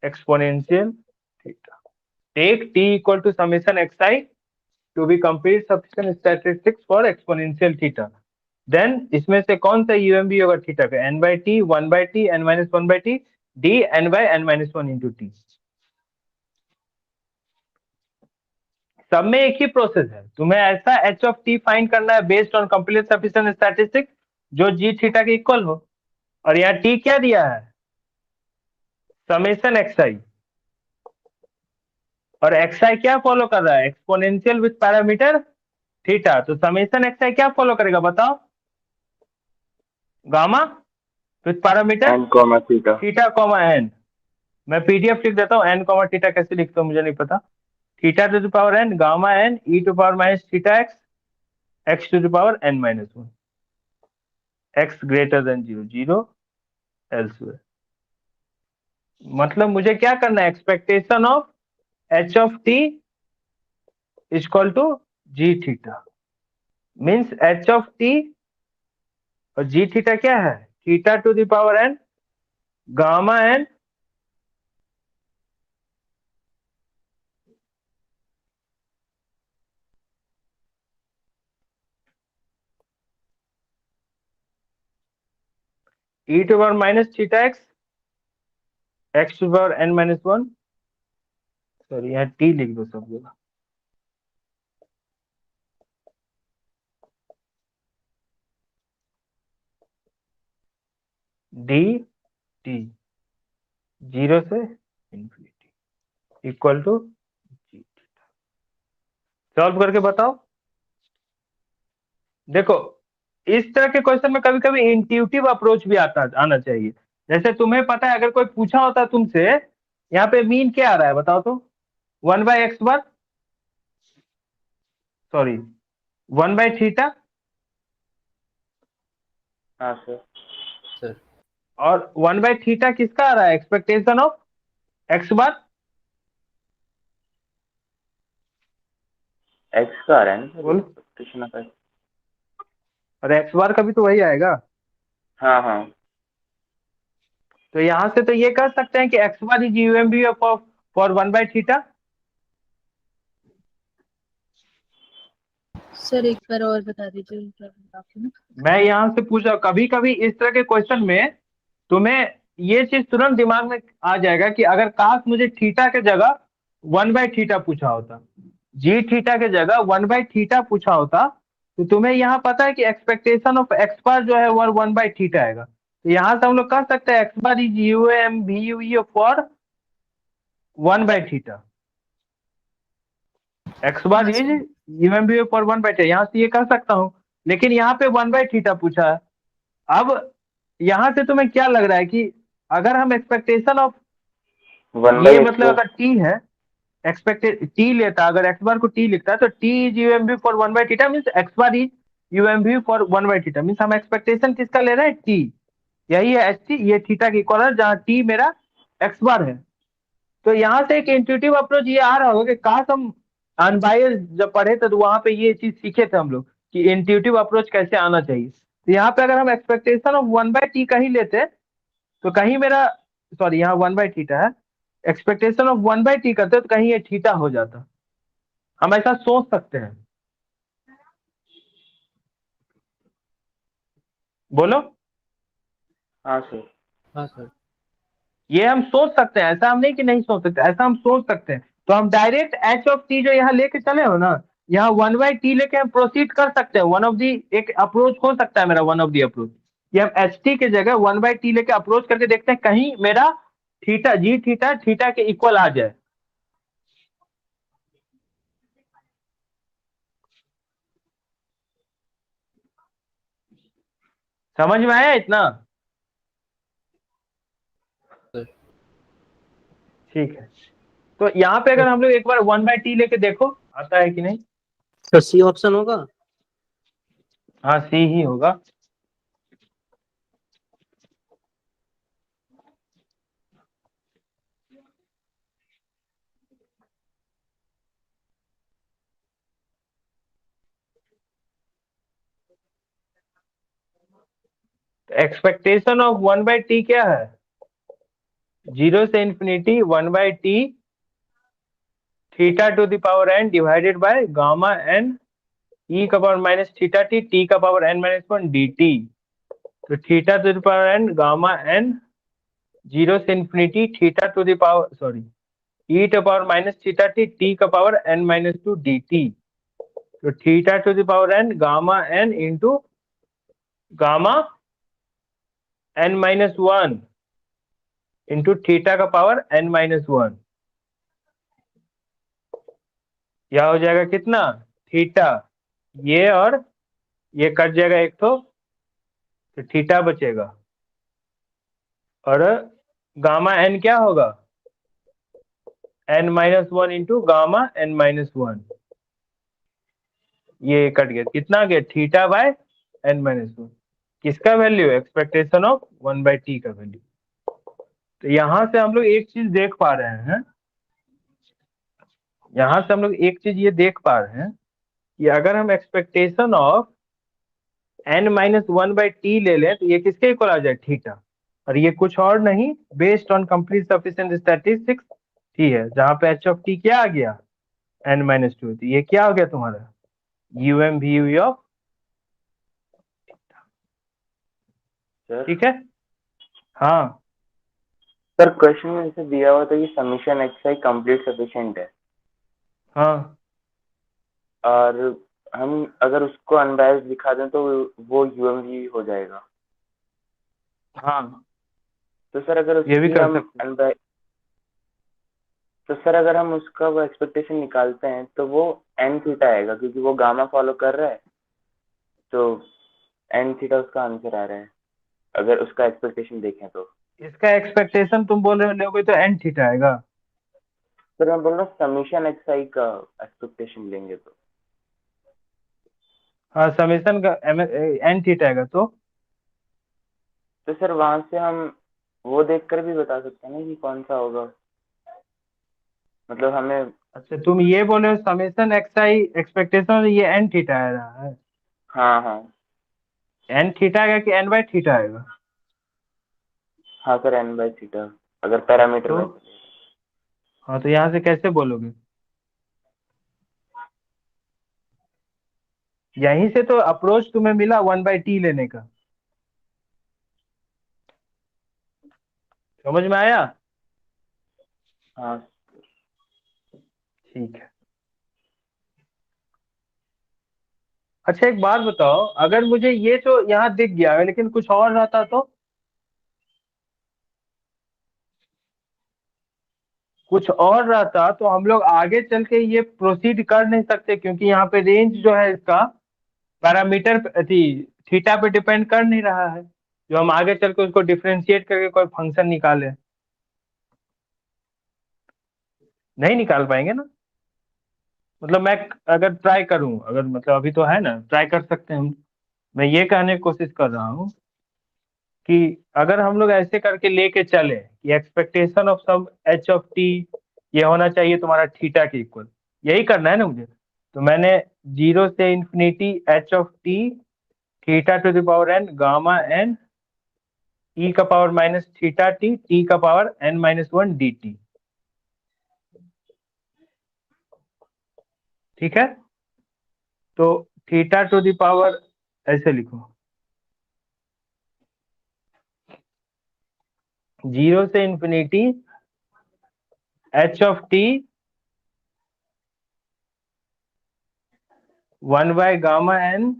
exponential theta. Take t equal to summation xi to be complete sufficient statistics for exponential theta. Then इसमें से कौन सा UMB होगा थीटा का, n by t, 1 by t, n minus 1 by t, d n by n minus 1 into t। सब में एक ही प्रोसेस है, तुम्हें ऐसा h of t फाइंड करना है based on complete sufficient statistics जो g थीटा के इक्वल हो, और यहाँ t क्या दिया है, समेशन xi, और xi क्या फॉलो कर रहा है, एक्सपोनेंशियल विथ पैरामीटर थीटा, तो समेशन xi क्या फॉलो करेगा बताओ, gamma with parameter N comma theta. Theta comma N. मैं पीडीएफ लिख देता हूँ, एन कॉमा थीटा कैसे लिखता हूँ मुझे नहीं पता, theta to the power N gamma N E to power minus theta X X to the power N minus 1 X greater than 0 0 elsewhere. मतलब मुझे क्या करना है, expectation of H of T equal to ji theta means H of T और जी थीटा क्या है, theta to the power N gamma N e to power minus theta x to power n minus 1, sorry यहाँ t लिख दो सब जगह, डी टी 0 से infinity equal to G. Solve करके बताओ। देखो इस तरह के क्वेश्चन में कभी कभी इंट्यूटिव अप्रोच भी आना चाहिए। जैसे तुम्हें पता है अगर कोई पूछा होता तुमसे यहाँ पे मीन क्या आ रहा है बताओ तो, 1/x1, सॉरी 1/थीटा, हाँ सर। सर और 1/थीटा किसका आ रहा है, expectation of x bar, x का आ रहा है ना सर, बोलो, एक्सपेक्टेशन ऑफ एक्स। और x बार का भी तो वही आएगा। हाँ हाँ। तो यहां से तो ये कह सकते हैं कि x bar is UMV for 1/थीटा। सर एक बार और बता दीजिए क्या बोला आपने। मैं यहाँ से पूछा, कभी कभी इस तरह के क्वेश्चन में तुम्हें ये चीज तुरंत दिमाग में आ जाएगा कि अगर काश मुझे थीटा के जगह 1/थीटा पूछा होता, जी थीटा के जगह 1/थीटा पूछा होता, तो तुम्हें यहाँ पता है कि एक्सपेक्टेशन ऑफ एक्स बार जो है वो 1/थीटा आएगा। तो यहाँ से हम लोग कह सकते हैं x bar is U M V U for 1/थीटा, एक्स बार हाँ is sir. U M V for 1/थीटा, यहाँ से ये कह सकता हूँ। लेकिन यहाँ पे 1/थीटा पूछा है। अब यहाँ से तुम्हें क्या लग रहा है कि अगर हम एक्सपेक्टेशन ऑफ, वन बाई ये एक्स मतलब अगर टी है, एक्सपेक्टेड टी लेता, अगर एक्स बार को टी लिखता है तो टी इज यूएमवी फॉर 1/थीटा means x bar is UMV for 1/थीटा मीन्स हम एक्सपेक्टेशन किसका ले रहे हैं, टी। यही है एच टी, ये थीटा की इक्वल है जहाँ टी मेरा एक्स बार है। तो यहाँ से एक इंट्यूटिव अप्रोच ये आ रहा होगा कि काश हम अनबायस्ड जब पढ़े थे तो वहां पे ये चीज सीखे थे हम लोग कि इंट्यूटिव अप्रोच कैसे आना चाहिए। तो यहाँ पे अगर हम एक्सपेक्टेशन ऑफ 1/t का ही लेते तो कहीं मेरा, सॉरी यहाँ 1/थीटा है, एक्सपेक्टेशन ऑफ 1/t करते तो कहीं ये थीटा हो जाता। हम ऐसा सोच सकते हैं, बोलो। हाँ सर। हाँ सर। ये हम सोच सकते हैं, ऐसा हम नहीं कि नहीं सोच सकते, ऐसा हम सोच सकते हैं। तो हम डायरेक्ट एच ऑफ टी जो यहाँ लेके चले हो ना, यहाँ 1/t लेके हम प्रोसीड कर सकते हैं। वन ऑफ दी एक अप्रोच हो सकता है मेरा, वन ऑफ दी अप्रोच ये हम एच टी के जगह 1/t लेके अप्रोच करके देखते हैं कहीं मेरा थीटा जी थीटा थीटा के इक्वल आ जाए। समझ में आया इतना? सर ठीक है। तो यहाँ पे अगर हम लोग एक बार 1/t लेके देखो आता है कि नहीं। तो सी ऑप्शन होगा। हाँ सी ही होगा। एक्सपेक्टेशन ऑफ 1/t क्या है, 0 से infinity 1/t theta to the power n divided by gamma n e का पावर माइनस थीटा t का पावर n माइनस 1 dt। तो theta to the power n gamma n 0 से infinity theta to the power, sorry e to power minus theta t का पावर n माइनस 2 dt। तो theta to the power n gamma n into gamma n minus 1 into theta का पावर n माइनस 1, यह हो जाएगा कितना, थीटा, ये और ये कट जाएगा एक तो थीटा बचेगा, और गामा n क्या होगा, n minus 1 into gamma n minus 1, ये कट गया, कितना गया, थीटा बाय n माइनस 1। किसका वैल्यू, एक्सपेक्टेशन ऑफ 1/t का वैल्यू। तो यहां से हम लोग एक चीज देख पा रहे हैं, यहां से हम लोग एक चीज ये देख पा रहे हैं कि अगर हम expectation of n minus 1/t ले लें तो ये किसके इक्वल आ जाए, थीटा। और ये कुछ और नहीं, based on complete sufficient statistics ही है, जहां पे h ऑफ t क्या आ गया, n माइनस 2। तो ये क्या हो गया तुम्हारा, यूएम वी ऑफ, सर ठीक है। हाँ सर क्वेश्चन में ऐसे दिया हुआ था कि समीशन एक्स आई कंप्लीट सफिशिएंट है, हाँ और हम अगर उसको अनबायस्ड दिखा दें तो वो यूएमवी हो जाएगा। हाँ, तो सर अगर ये भी उसकी कर हम सकते हैं। अनबाय तो सर अगर हम उसका वो एक्सपेक्टेशन निकालते हैं तो वो एन थीटा आएगा, क्योंकि वो गामा फॉलो कर रहा है, तो एन थीटा उसका आंसर आ रहा है अगर उसका एक्सपेक्टेशन देखें तो। इसका एक्सपेक्टेशन तुम बोल रहे हो लोगे तो एन थीटा आएगा। सर मैं बोल रहा हूँ समीशन एक्स आई का एक्सपेक्टेशन लेंगे हाँ, समेशन का एन थीटा आएगा तो सर वहां से हम वो देखकर भी बता सकते हैं ना कि कौन सा होगा, मतलब हमें। अच्छा, तुम ये बोल रहे हो समेशन एक्स आई एक्सपेक्टेशन ये एन थीटा आ रहा है। हाँ हाँ। एन थीटा आएगा कि एन बाई थीटा आएगा? हाँ सर एन बाई थीटा, अगर पैरामीटर तो वैसे। हाँ, तो यहाँ से कैसे बोलोगे? यहीं से तो अप्रोच तुम्हें मिला 1/t लेने का। समझ में आया? हाँ ठीक है। अच्छा, एक बात बताओ, अगर मुझे ये तो यहाँ दिख गया है लेकिन कुछ और रहता तो? कुछ और रहता तो हम लोग आगे चल के ये प्रोसीड कर नहीं सकते, क्योंकि यहाँ पे रेंज जो है इसका पैरामीटर थीटा पे डिपेंड कर नहीं रहा है, जो हम आगे चल के उसको डिफरेंशिएट करके कोई फंक्शन निकाले। नहीं निकाल पाएंगे ना। मतलब मैं अगर ट्राई करूं, अगर मतलब अभी तो है ना, ट्राई कर सकते हैं हम। मैं ये कहने की कोशिश कर रहा हूँ कि अगर हम लोग ऐसे करके लेके चले कि expectation of some H of T ये होना चाहिए तुम्हारा थीटा के इक्वल, यही करना है ना मुझे। तो मैंने 0 से infinity h of t theta to the power N gamma N e का power minus theta t t का power N minus one d T. ठीक है, तो थीटा टू द पावर ऐसे लिखो, 0 से इंफिनिटी एच ऑफ टी 1/गामा एन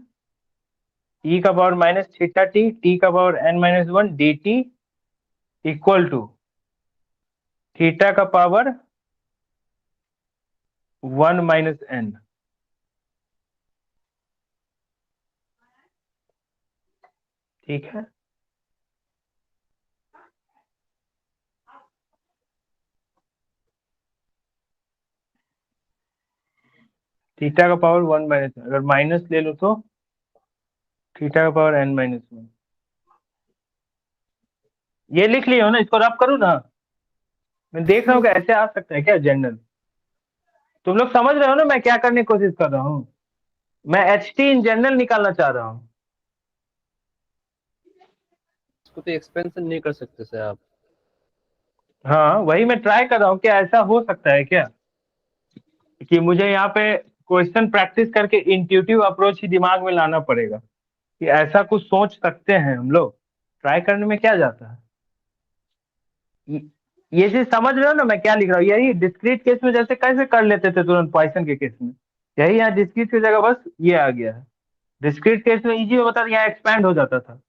ई का power minus theta t t का power N minus one d t equal to theta का पावर 1 - n। ठीक है, थीटा का पावर 1 - n, अगर माइनस ले लो तो थीटा का पावर n - 1। ये लिख लियो ना, इसको रब करूँ ना? मैं देख रहा हूँ कि ऐसे आ सकता है क्या जनरल। तुम लोग समझ रहे हो ना मैं क्या करने की कोशिश कर रहा हूँ? मैं एच टी इन जनरल निकालना चाह रहा हूँ। इसको तो एक्सपेंशन नहीं कर सकते सर आप। हाँ, वही मैं ट्राई कर रहा हूँ, क्या ऐसा हो सकता है क्या कि मुझे यहाँ पे क्वेश्चन प्रैक्टिस करके इंट्यूटिव अप्रोच ही दिमाग में लाना पड़ेगा कि ऐसा कुछ सोच सकते हैं हम लोग। ट्राई करने में क्या जाता है? ये ये चीज समझ रहे हो ना मैं क्या लिख रहा हूँ? यही डिस्क्रीट केस में जैसे कैसे कर लेते थे तुरंत पॉइसन के केस में, यही यहाँ डिस्क्रीट की जगह बस ये आ गया है। डिस्क्रीट केस में इजी होता था, यहाँ एक्सपैंड हो जाता था।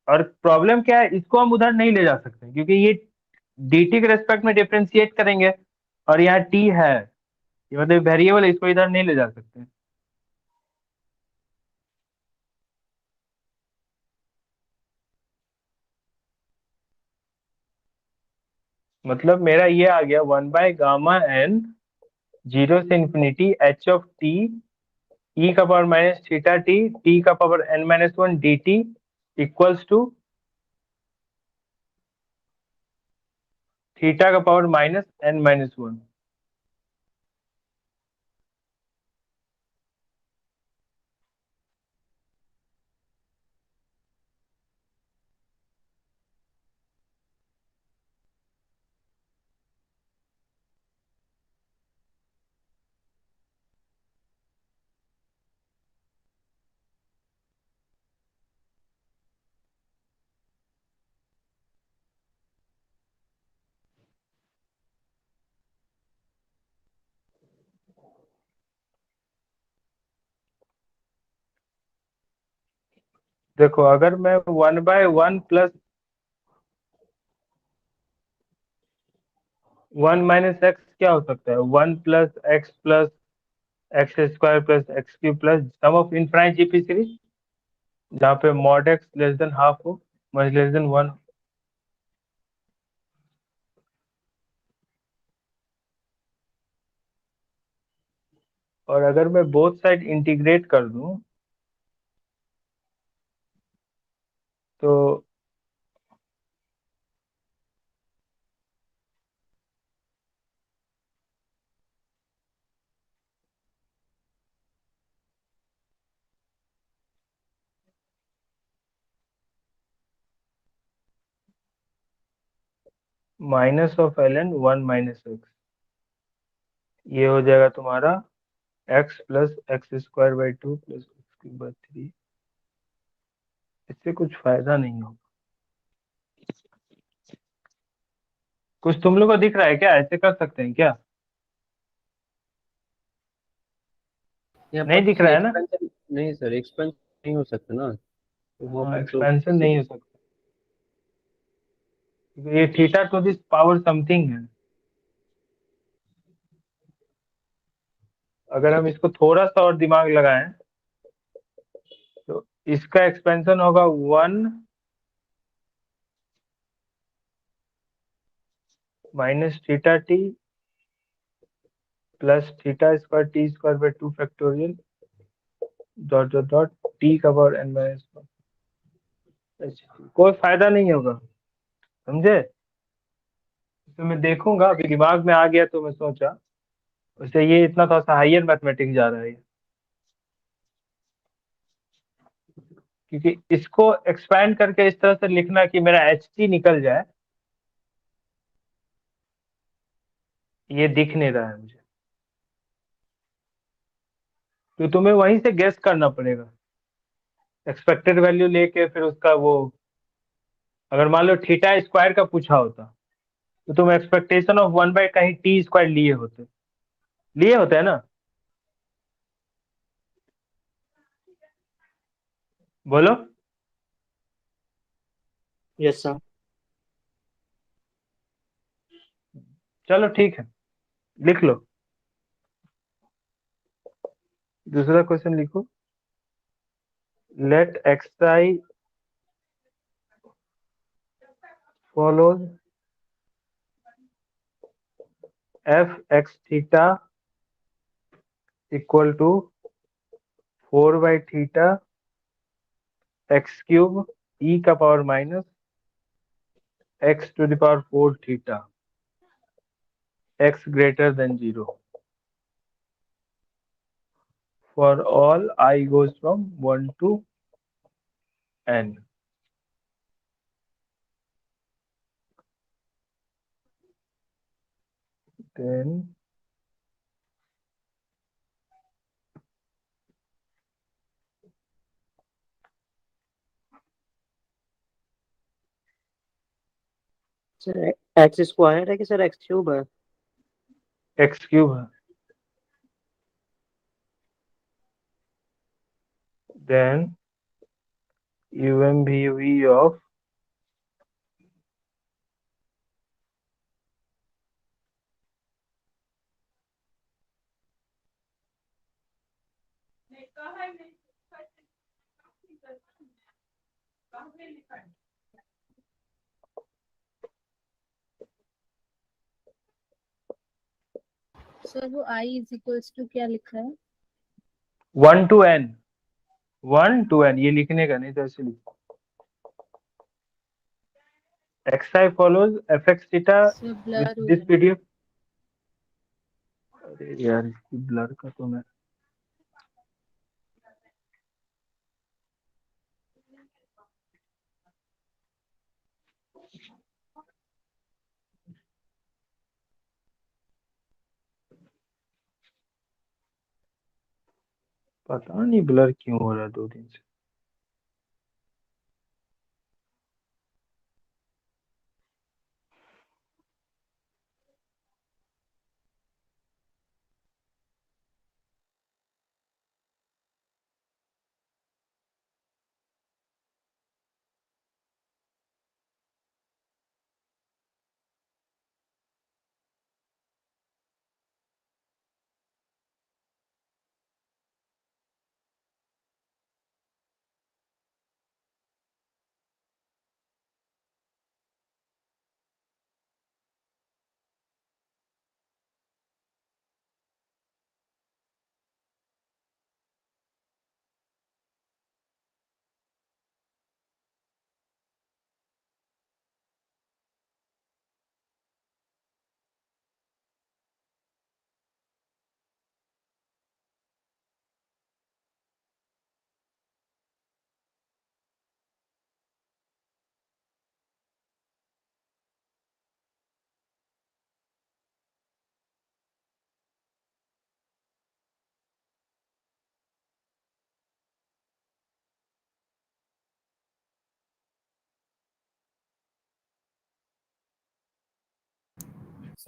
और प्रॉब्लम क्या है, इसको हम उधर नहीं ले जा सकते क्योंकि ये dt के रेस्पेक्ट में डिफरेंशिएट करेंगे, और यहाँ t है, ये मतलब वेरिएबल है, इसको इधर नहीं ले जा सकते। मतलब मेरा ये आ गया 1/गामा n 0 से infinity h of t e का power minus theta t t का power n - 1 d t equals to theta का पावर माइनस n - 1। देखो अगर मैं 1/1 प्लस 1 माइनस एक्स क्या हो सकता है, 1 plus X square plus X cube plus sum of infinite GP series, जहाँ पे mod X less than half हो, मच लेस देन 1। और अगर मैं बोथ साइड इंटीग्रेट कर दूं तो minus of L N 1 minus X, ये हो जाएगा तुम्हारा X plus X square by 2 plus X cube by 3। इससे कुछ फायदा नहीं होगा। कुछ तुम लोग को दिख रहा है क्या, ऐसे कर सकते हैं क्या? यहाँ नहीं पर दिख रहा है ना? एक्सपेंशन नहीं सर, एक्सपेंशन नहीं हो सकता ना, तो वहाँ हाँ पर तो एक्सपेंशन नहीं हो सकता, क्योंकि ये theta to this power something है। अगर हम इसको थोड़ा सा और दिमाग लगाएं तो इसका एक्सपेंशन होगा 1 minus theta T plus theta square T square by 2 factorial dot dot dot T का पावर n माइनस 1। कोई फायदा नहीं होगा, समझे? तो मैं देखूंगा, अभी दिमाग में आ गया तो मैं सोचा, वैसे ये इतना थोड़ा सा हायर मैथमेटिक्स जा रहा है, क्योंकि इसको एक्सपैंड करके इस तरह से लिखना कि मेरा एच टी निकल जाए, ये दिख नहीं रहा है मुझे। तो तुम्हें वहीं से गेस करना पड़ेगा, एक्सपेक्टेड वैल्यू लेके फिर उसका वो, अगर मान लो थीटा स्क्वायर का पूछा होता तो तुम एक्सपेक्टेशन ऑफ 1 बाई कहीं टी स्क्वायर लिए होते हैं ना? बोलो। Yes sir. चलो ठीक है, लिख लो। दूसरा क्वेश्चन लिखो। Late x I follows f x theta equal to 4 by theta x cube e का power minus x to the power 4 theta x greater than 0 for all I goes from 1 to n। then sir x square है कि सर एक्स क्यूब है? x cube है। then UMVV of सर वो आई इज इक्वल्स टू क्या लिखा है? 1 to n, 1 to n, ये लिखने का नहीं तो ऐसे लिखो। xi follows fx theta sir with blur हो this रहा है। PDF। अरे यार इसकी ब्लर का तो मैं पता नहीं ब्लर क्यों हो रहा है 2 दिन से।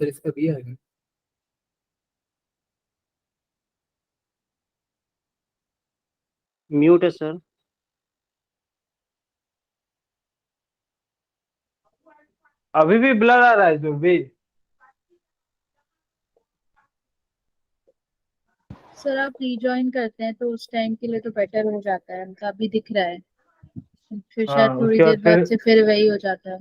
सर इसका भी आएगा। म्यूट है सर। अभी भी ब्लर आ रहा है जो भी। सर आप रीजॉइन करते हैं तो उस टाइम के लिए तो बेटर हो जाता है, मतलब अभी दिख रहा है, फिर शायद हाँ, थोड़ी उसके बाद देर बाद फिर से फिर वही हो जाता है।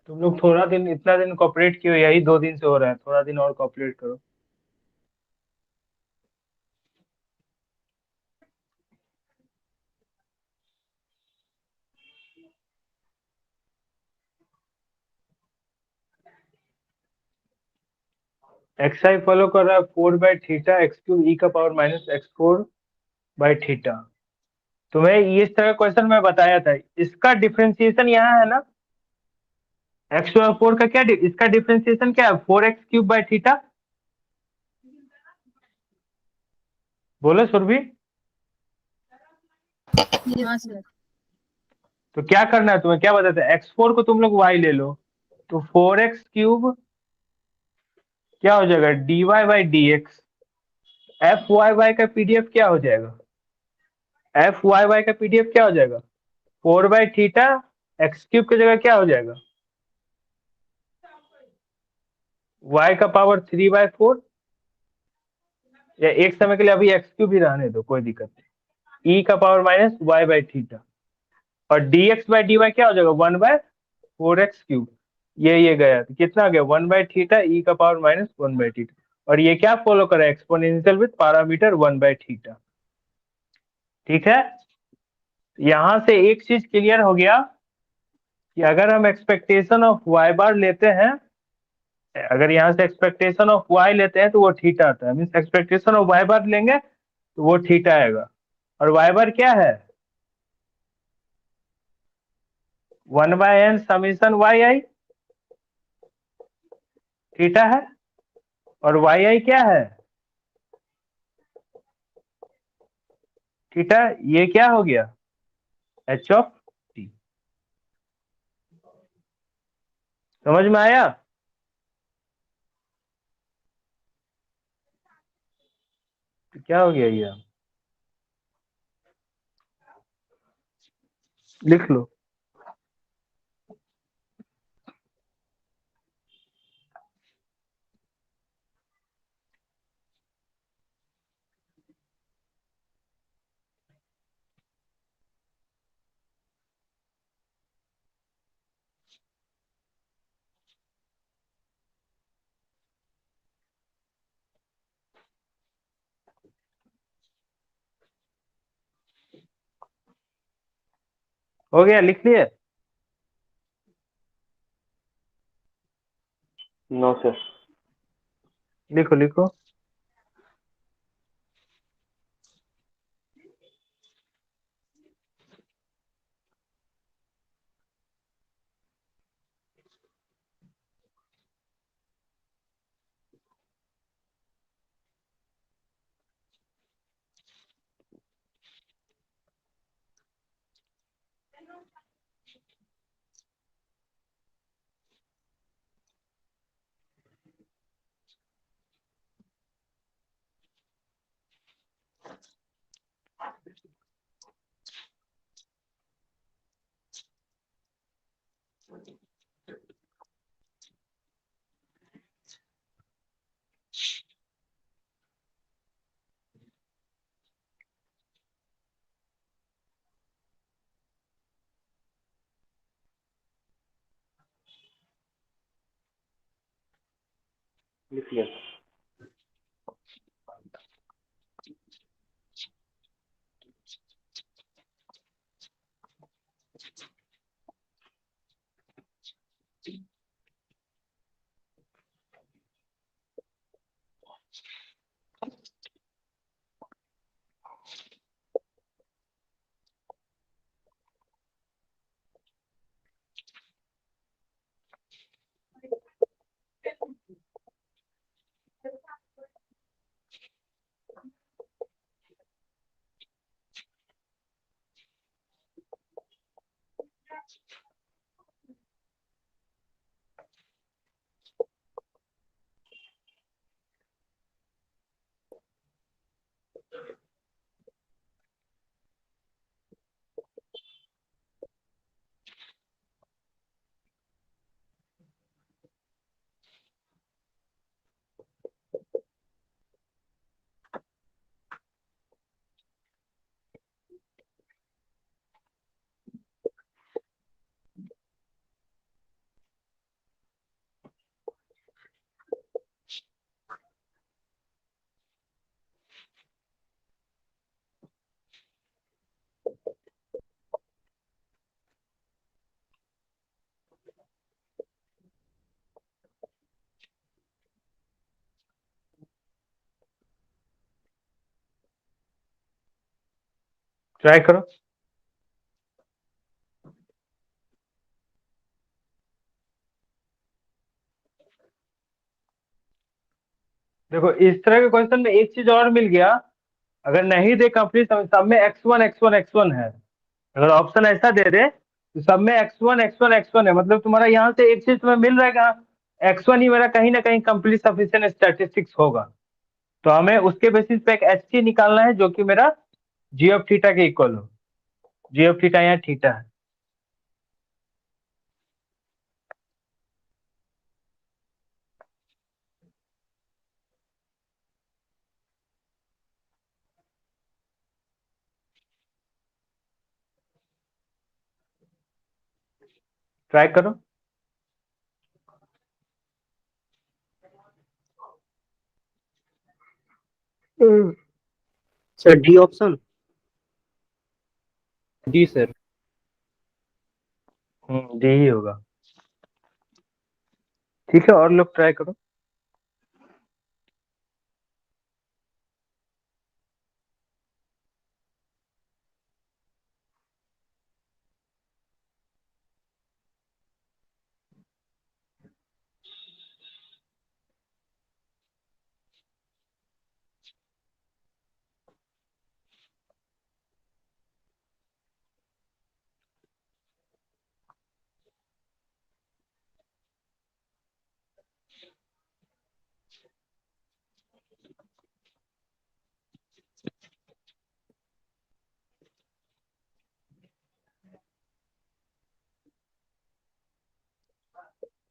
तुम लोग थोड़ा दिन, इतना दिन कॉपरेट किए, यही 2 दिन से हो रहा है, थोड़ा दिन और कॉपरेट करो। एक्स आई फॉलो कर रहा है 4/थीटा एक्स क्यूब ई का पावर माइनस x4/थीटा। तुम्हें इस तरह क्वेश्चन मैं बताया था, इसका डिफरेंशिएशन यहाँ है ना। x4 का क्या इसका डिफरेंशिएशन क्या है? 4x³ बोलो सुरभि। हाँ सर। तो क्या करना है तुम्हें, क्या बताते हैं, x4 को तुम लोग y ले लो, तो 4x³ क्या हो जाएगा, dy/dx। एफ वाई वाई का पीडीएफ क्या हो जाएगा, एफ वाई वाई का पीडीएफ क्या हो जाएगा, 4/थीटा x³ की जगह क्या हो जाएगा, y का पावर 3/4। या एक समय के लिए अभी x³ ही रहने दो, कोई दिक्कत नहीं, e का पावर माइनस y/थीटा। और dx/dy क्या हो जाएगा, 1/4x³। ये गया तो कितना आ गया, 1/थीटा e का पावर माइनस 1/थीटा। और ये क्या फॉलो कर रहा है, एक्सपोनेंशियल विद पैरामीटर 1/थीटा। ठीक है, यहां से एक चीज क्लियर हो गया कि अगर हम एक्सपेक्टेशन ऑफ y बार लेते हैं, अगर यहाँ से एक्सपेक्टेशन ऑफ y लेते हैं तो वो थीटा आता है, मीन्स एक्सपेक्टेशन ऑफ y बार लेंगे तो वो थीटा आएगा। और y बार क्या है, 1/n समीशन yi थीटा है। और yi क्या है, थीटा। ये क्या हो गया, h(t). समझ में आया। तो क्या हो गया, ये लिख लो। हो गया, लिख लिए। No sir. लिखो लिखो। लिख लिया। ट्राई करो। देखो इस तरह के क्वेश्चन में एक चीज और मिल गया, अगर नहीं दे कंप्लीट सब में x1 है, अगर ऑप्शन ऐसा दे दे तो सब में x1 है, मतलब तुम्हारा यहाँ से एक चीज तुम्हें मिल रहेगा, x1 ही मेरा कहीं ना कहीं कंप्लीट सफिशिएंट स्टैटिस्टिक्स होगा। तो हमें उसके बेसिस पे एक एच निकालना है जो कि मेरा जी ऑफ थीटा के इक्वल हो। जी ऑफ थीटा यहाँ थीटा है। ट्राई करो। Sir D option. जी सर। डी ही होगा। ठीक है, और लोग ट्राई करो।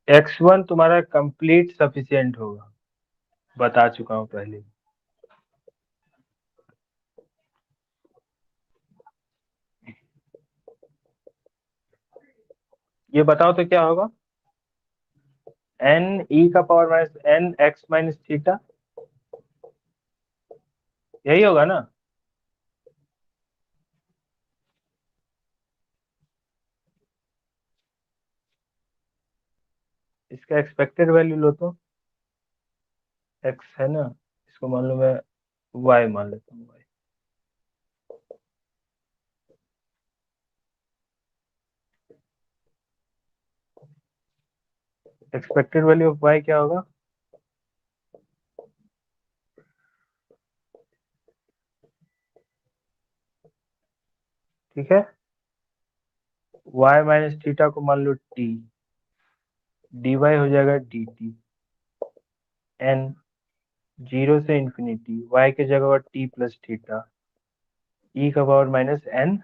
x1 तुम्हारा कंप्लीट सफिशिएंट होगा, बता चुका हूं पहले। ये बताओ तो क्या होगा, n e का power minus n x minus theta, यही होगा ना। इसका एक्सपेक्टेड वैल्यू लो तो, x है ना, इसको मान लो मैं y मान लेता हूँ। एक्सपेक्टेड वैल्यू ऑफ y क्या होगा, ठीक है, y माइनस थीटा को मान लो t, dy हो जाएगा dt, n 0 से इंफिनिटी, y की जगह पर t प्लस थीटा, e का power minus n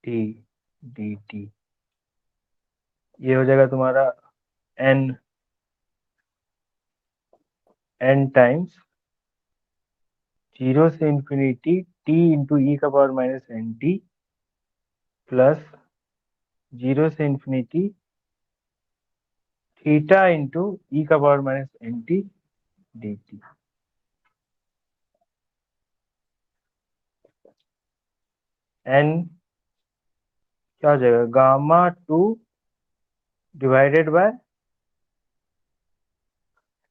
t dt। ये हो जाएगा तुम्हारा n टाइम्स 0 से इंफिनिटी t इंटू ई का power minus N T plus 0 से इंफिनिटी थीटा इंटू ई का power minus N T D T. N क्या हो जाएगा, gamma 2 divided by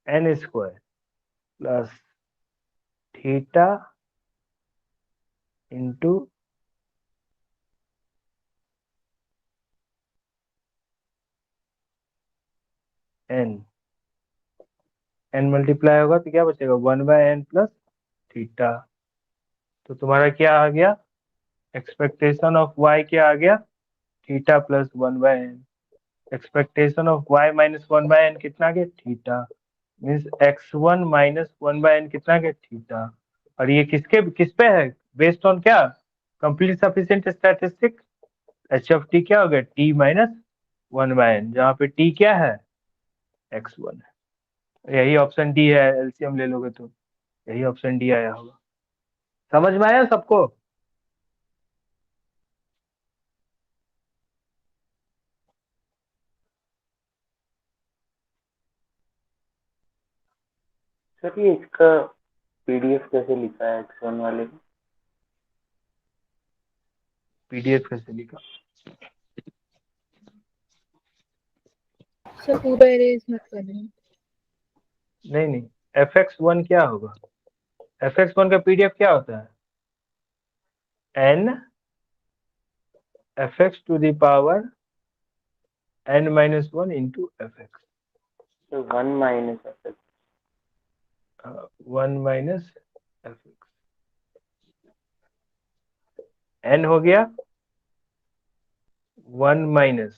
N square plus theta into N, N multiply होगा तो क्या बचेगा, 1/n प्लस थीटा। तो तुम्हारा क्या आ गया, एक्सपेक्टेशन ऑफ y क्या आ गया, theta plus 1/n। Expectation of y minus 1/n कितना आ गया, theta, means x1 minus 1/n कितना आ गया, थीटा। और ये किस पे है, बेस्ड ऑन क्या, complete sufficient statistic, H of T क्या हो गया, t माइनस 1/n, जहाँ पे t क्या है, x1 है। यही ऑप्शन डी है, एलसीएम ले लोगे तो यही ऑप्शन डी आया होगा। समझ में आया सबको। सर ये इसका पीडीएफ कैसे लिखा है x1 वाले का? पीडीएफ कैसे लिखा, सर पूरा इरेज मत करना। नहीं fx1 क्या होगा, fx1 का पीडीएफ क्या होता है, n fx to the power n minus 1 into fx. तो 1 minus fx 1 minus fx n हो गया 1 माइनस,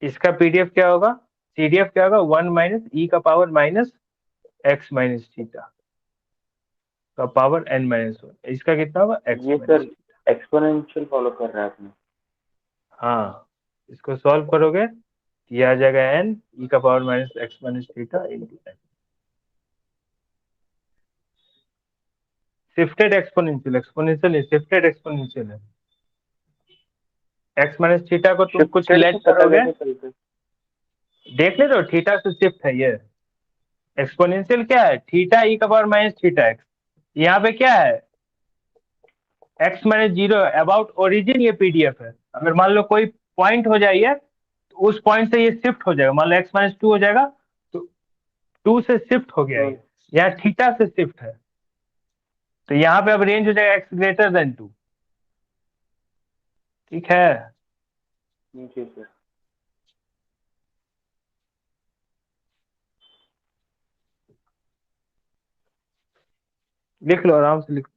इसका पीडीएफ क्या होगा, सीडीएफ क्या होगा, 1 माइनस ई का power minus x minus theta का पावर n माइनस 1, इसका कितना होगा x ये minus sir theta. Exponential follow कर रहा है आपने। हाँ, इसको सॉल्व करोगे ये आ जाएगा n ई का power minus x minus theta into n। Shifted exponential, exponential नहीं, शिफ्टेड एक्सपोनेंशियल है। एक्स माइनस थीटा को तुम कुछ शिफ्टेड लेट को पता करोगे, कैसे चलता है? देख ले तो थीटा से शिफ्ट है ये। एक्सपोनेंशियल क्या है, थीटा ई का पावर माइनस थीटा एक्स, यहाँ पे क्या है x minus zero about origin, ये पीडीएफ है। अगर मान लो कोई पॉइंट हो जाइए तो उस पॉइंट से ये शिफ्ट हो जाएगा, मान लो एक्स माइनस टू हो जाएगा तो 2 से शिफ्ट हो गया, तो ये यहाँ थीटा से शिफ्ट है, तो यहाँ पे अब रेंज हो जाएगा एक्स ग्रेटर देन 2। ठीक है, जी सर। लिख लो आराम से लिख।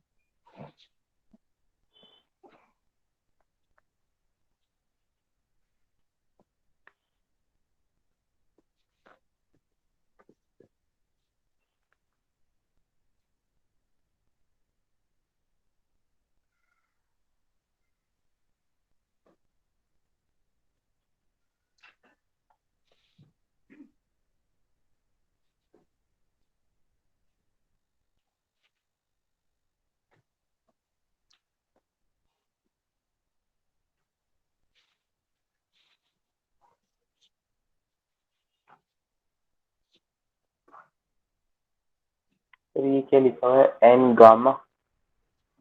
सर ये क्या लिखा हुआ है, एन गामा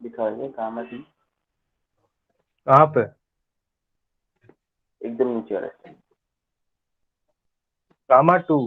लिखा हुआ है, गामा टी कहाँ पे, एकदम नीचे वाला है। गामा टू,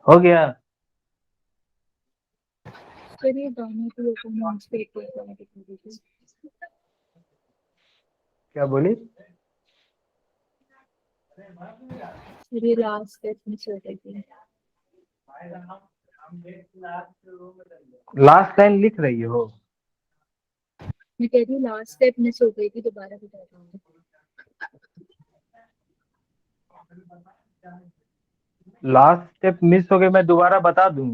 हो गया। सर ये गामा टू अपोनेंट्स पे एक क्या बोली, सर ये लास्ट स्टेप मिस हो गई थी। लास्ट लाइन लिख रही हो, मैं कह रही हूँ लास्ट स्टेप मिस हो गई थी, दोबारा बता रही हूँ। लास्ट स्टेप मिस हो गई, मैं दोबारा बता दूं,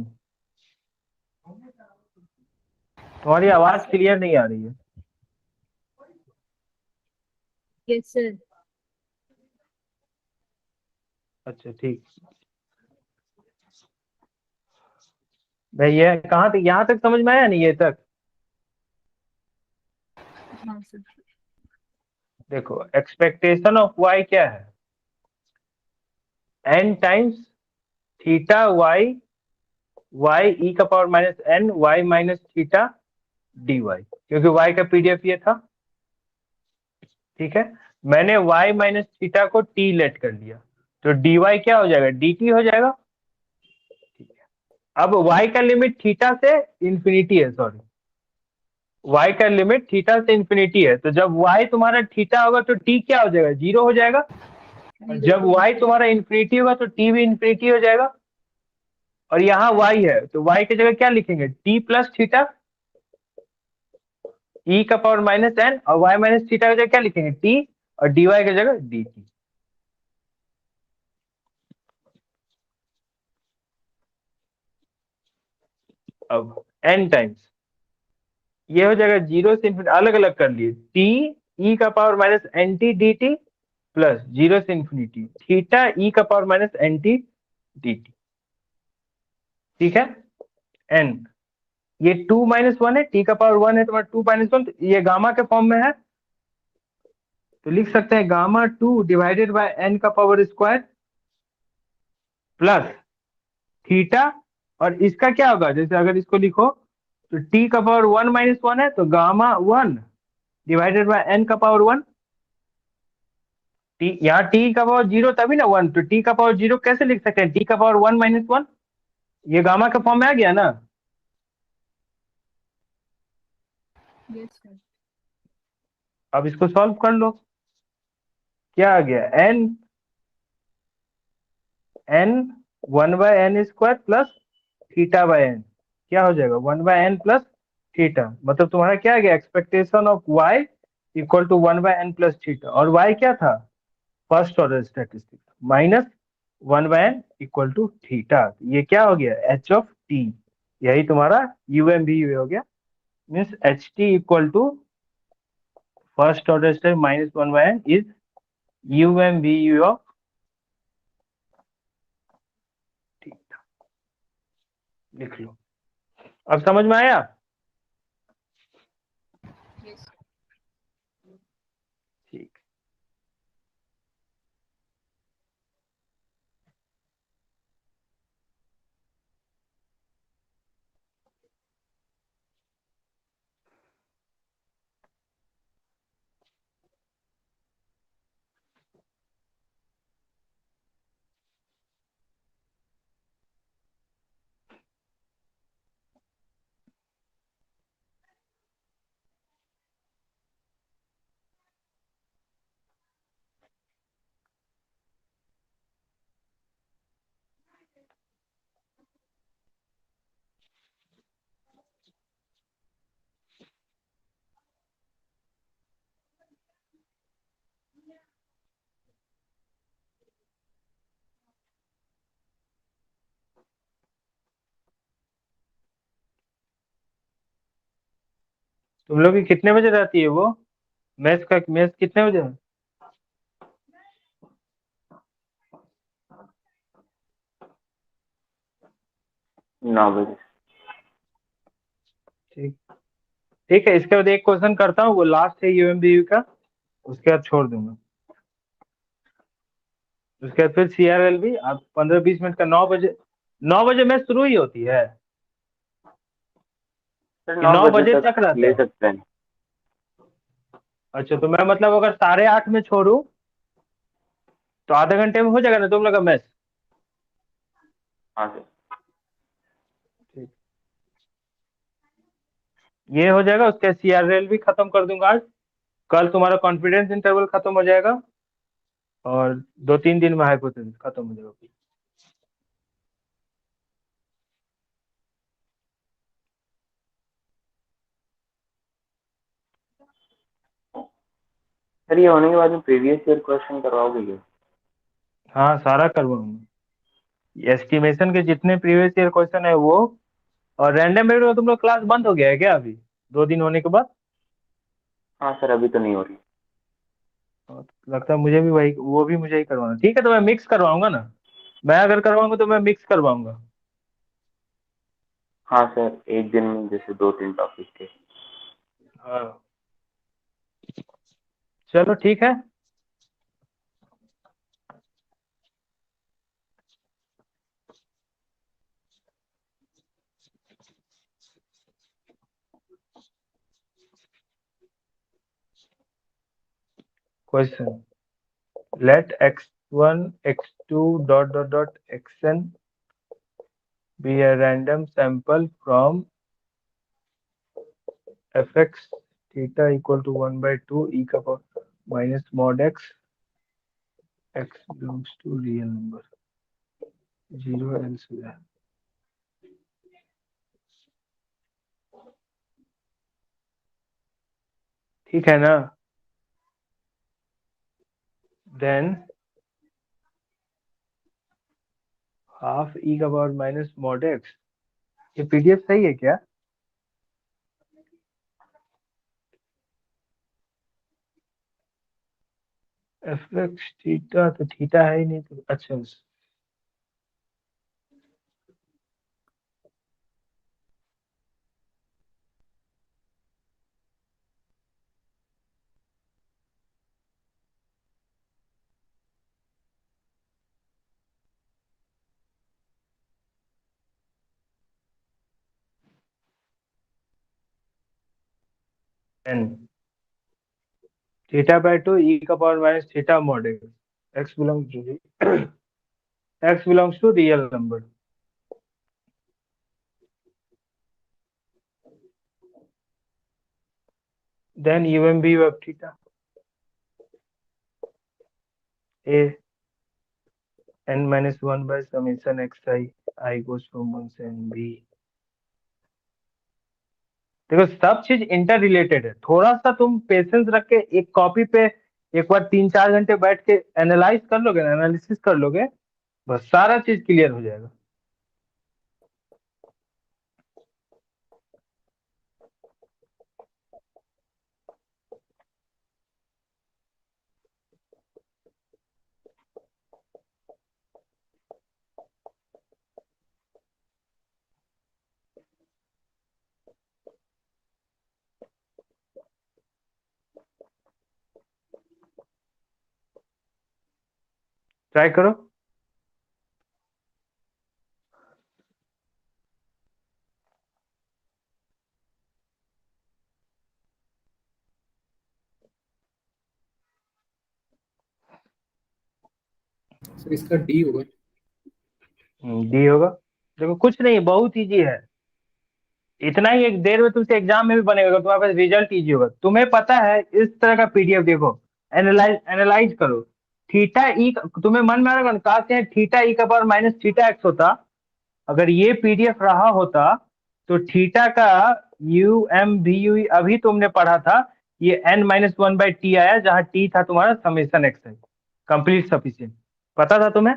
तुम्हारी आवाज क्लियर नहीं आ रही है। Yes sir. अच्छा ठीक, भाई ये कहाँ तक, यहाँ तक समझ में आया नहीं ये तक। हाँ सर। देखो एक्सपेक्टेशन ऑफ वाई क्या है, n times theta Y, y e का power minus n y minus theta d y, क्योंकि y का पीडीएफ ये था। ठीक है, मैंने y माइनस थीटा को t लेट कर लिया, तो dy क्या हो जाएगा, dt हो जाएगा। ठीक है, अब y का लिमिट थीटा से इंफिनिटी है, सॉरी y का लिमिट थीटा से इंफिनिटी है, तो जब y तुम्हारा थीटा होगा तो t क्या हो जाएगा, जीरो हो जाएगा, और जब y तुम्हारा इंफिनिटी होगा तो t भी इंफिनिटी हो जाएगा। और यहाँ y है तो y की जगह क्या लिखेंगे, t प्लस थीटा ई का पावर माइनस एन, और y माइनस थीटा की जगह क्या लिखेंगे, t, और dy की जगह dt। अब n टाइम्स ये हो जाएगा 0 से इन्फिनिटी, अलग अलग कर लिए, t e का power minus N T D T plus 0 से इन्फिनिटी थीटा e का power minus N T D T. ठीक है, n ये 2 - 1 है, t का पावर 1 है तुम्हारा 2 - 1, तो ये गामा के फॉर्म में है, तो लिख सकते हैं गामा 2 डिवाइडेड बाय n का पावर स्क्वायर प्लस थीटा, और इसका क्या होगा, जैसे अगर इसको लिखो तो t का पावर 1 - 1 है, तो गामा 1 डिवाइडेड बाय n का पावर 1, टी यहाँ t का पावर 0 तभी ना 1, तो t का पावर 0 कैसे लिख सकते हैं, t का पावर 1 - 1, ये गामा के फॉर्म में आ गया ना। Yes sir. अब इसको सॉल्व कर लो, क्या आ गया, n 1/n² plus theta by n, क्या हो जाएगा 1/n प्लस थीटा, मतलब तुम्हारा क्या आ गया, expectation of y equal to 1/n plus theta, और y क्या था, first order statistics minus 1/n equal to theta, ये क्या हो गया h ऑफ t, यही तुम्हारा UMV हो गया, means H T equal to first order step minus 1/n is UMV of theta, लिख लो। अब समझ में आया, यस। ठीक। तुम लोग की कितने बजे रहती है वो मैथ कितने बजे है? नौ बजे। ठीक, ठीक है, इसके बाद एक क्वेश्चन करता हूँ, वो लास्ट है UMBU का, उसके बाद छोड़ दूंगा, उसके बाद फिर CRLB, आप 15-20 मिनट का, 9 बजे, 9 बजे मैच शुरू ही होती है सर कि 9 नौ बजे बजे तक तक रहता ले है। सकते हैं। अच्छा, तो मैं मतलब अगर 8:30 में छोड़ू तो आधे घंटे में हो जाएगा ना तुम लोग का मैच। हाँ सर। ठीक, ये हो जाएगा, उसके बाद CRLB खत्म कर दूंगा आज, कल तुम्हारा कॉन्फिडेंस इंटरवल खत्म हो जाएगा, और 2-3 दिन में हाइपोथेसिस खत्म हो जाएगा। सर ये होने के बाद में प्रीवियस ईयर क्वेश्चन करवाओगे क्या? हाँ, सारा करवाऊंगा, एस्टिमेशन के जितने प्रीवियस ईयर क्वेश्चन है वो, और रैंडम वेरिएबल का तुम लोग क्लास बंद हो गया है क्या अभी 2 दिन होने के बाद? हाँ सर, अभी तो नहीं हो रही। हाँ, तो लगता है मुझे भी वही, वो भी मुझे ही करवाना, ठीक है, तो मैं मिक्स करवाऊंगा ना, मैं अगर करवाऊंगा तो मैं मिक्स करवाऊंगा। हाँ सर, एक दिन में जैसे 2-3 टॉपिक के। हाँ, चलो ठीक है। Question, let x1 x2 xn be a random sample from fx theta equal to 1/2 e का power minus mod x belongs to real number 0 elsewhere। ठीक है ना, देन हाफ e का पावर माइनस mod x ये पीडीएफ सही है क्या? एफ एक्स थीटा तो थीटा है ही नहीं, तो अच्छा N theta by two e का power minus theta mod X belongs to real number, then UMB of theta a n minus 1 by summation xi goes from 1 से n b। देखो सब चीज इंटर रिलेटेड है, थोड़ा सा तुम पेशेंस रख के एक कॉपी पे एक बार 3-4 घंटे बैठ के एनालाइज कर लोगे, एनालिसिस कर लोगे, बस सारा चीज क्लियर हो जाएगा। ट्राई करो। सर इसका डी होगा। डी होगा। देखो कुछ नहीं, बहुत इजी है, इतना ही एक देर में तुमसे एग्जाम में भी बनेगा, अगर तुम्हारे पास रिजल्ट इजी होगा। तुम्हें पता है इस तरह का पीडीएफ देखो, एनालाइज एनालाइज करो। थीटा ई तुम्हें मन में आ रहा है कहा से थीटा ई का पावर माइनस थीटा एक्स होता, अगर ये पीडीएफ रहा होता तो थीटा का यू एम वी यू अभी तुमने पढ़ा था, ये n माइनस 1 बाई टी आया, जहां टी था तुम्हारा समेशन एक्स है, कंप्लीट सफिशिएंट। पता था तुम्हें?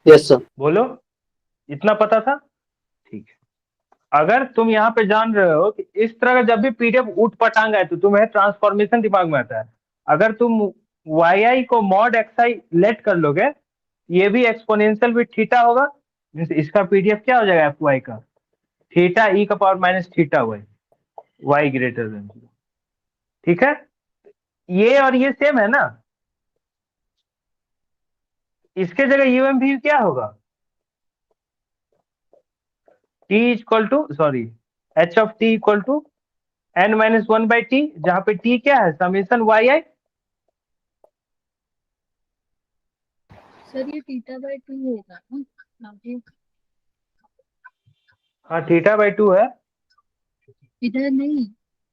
Yes sir. बोलो, इतना पता था? ठीक है। अगर तुम यहाँ पे जान रहे हो कि इस तरह का जब भी पीडीएफ उठ पटांग है तो तुम्हें ट्रांसफॉर्मेशन दिमाग में आता है। अगर तुम वाई आई को मॉड एक्स आई लेट कर लोगे, ये भी एक्सपोनेंशियल विथ थीटा होगा, मीन्स इसका पीडीएफ क्या हो जाएगा एफ वाई का, थीटा ई का power minus theta Y, Y greater than 0। ठीक है, ये और ये सेम है ना। इसके जगह यूएम भी क्या होगा, T equal to sorry H of T equal to n minus 1 by T, जहां पे टी क्या है समेशन वाई आई। सर ये थीटा बाय 2 होगा ना आगे? हाँ थीटा बाई 2 है। इधर नहीं,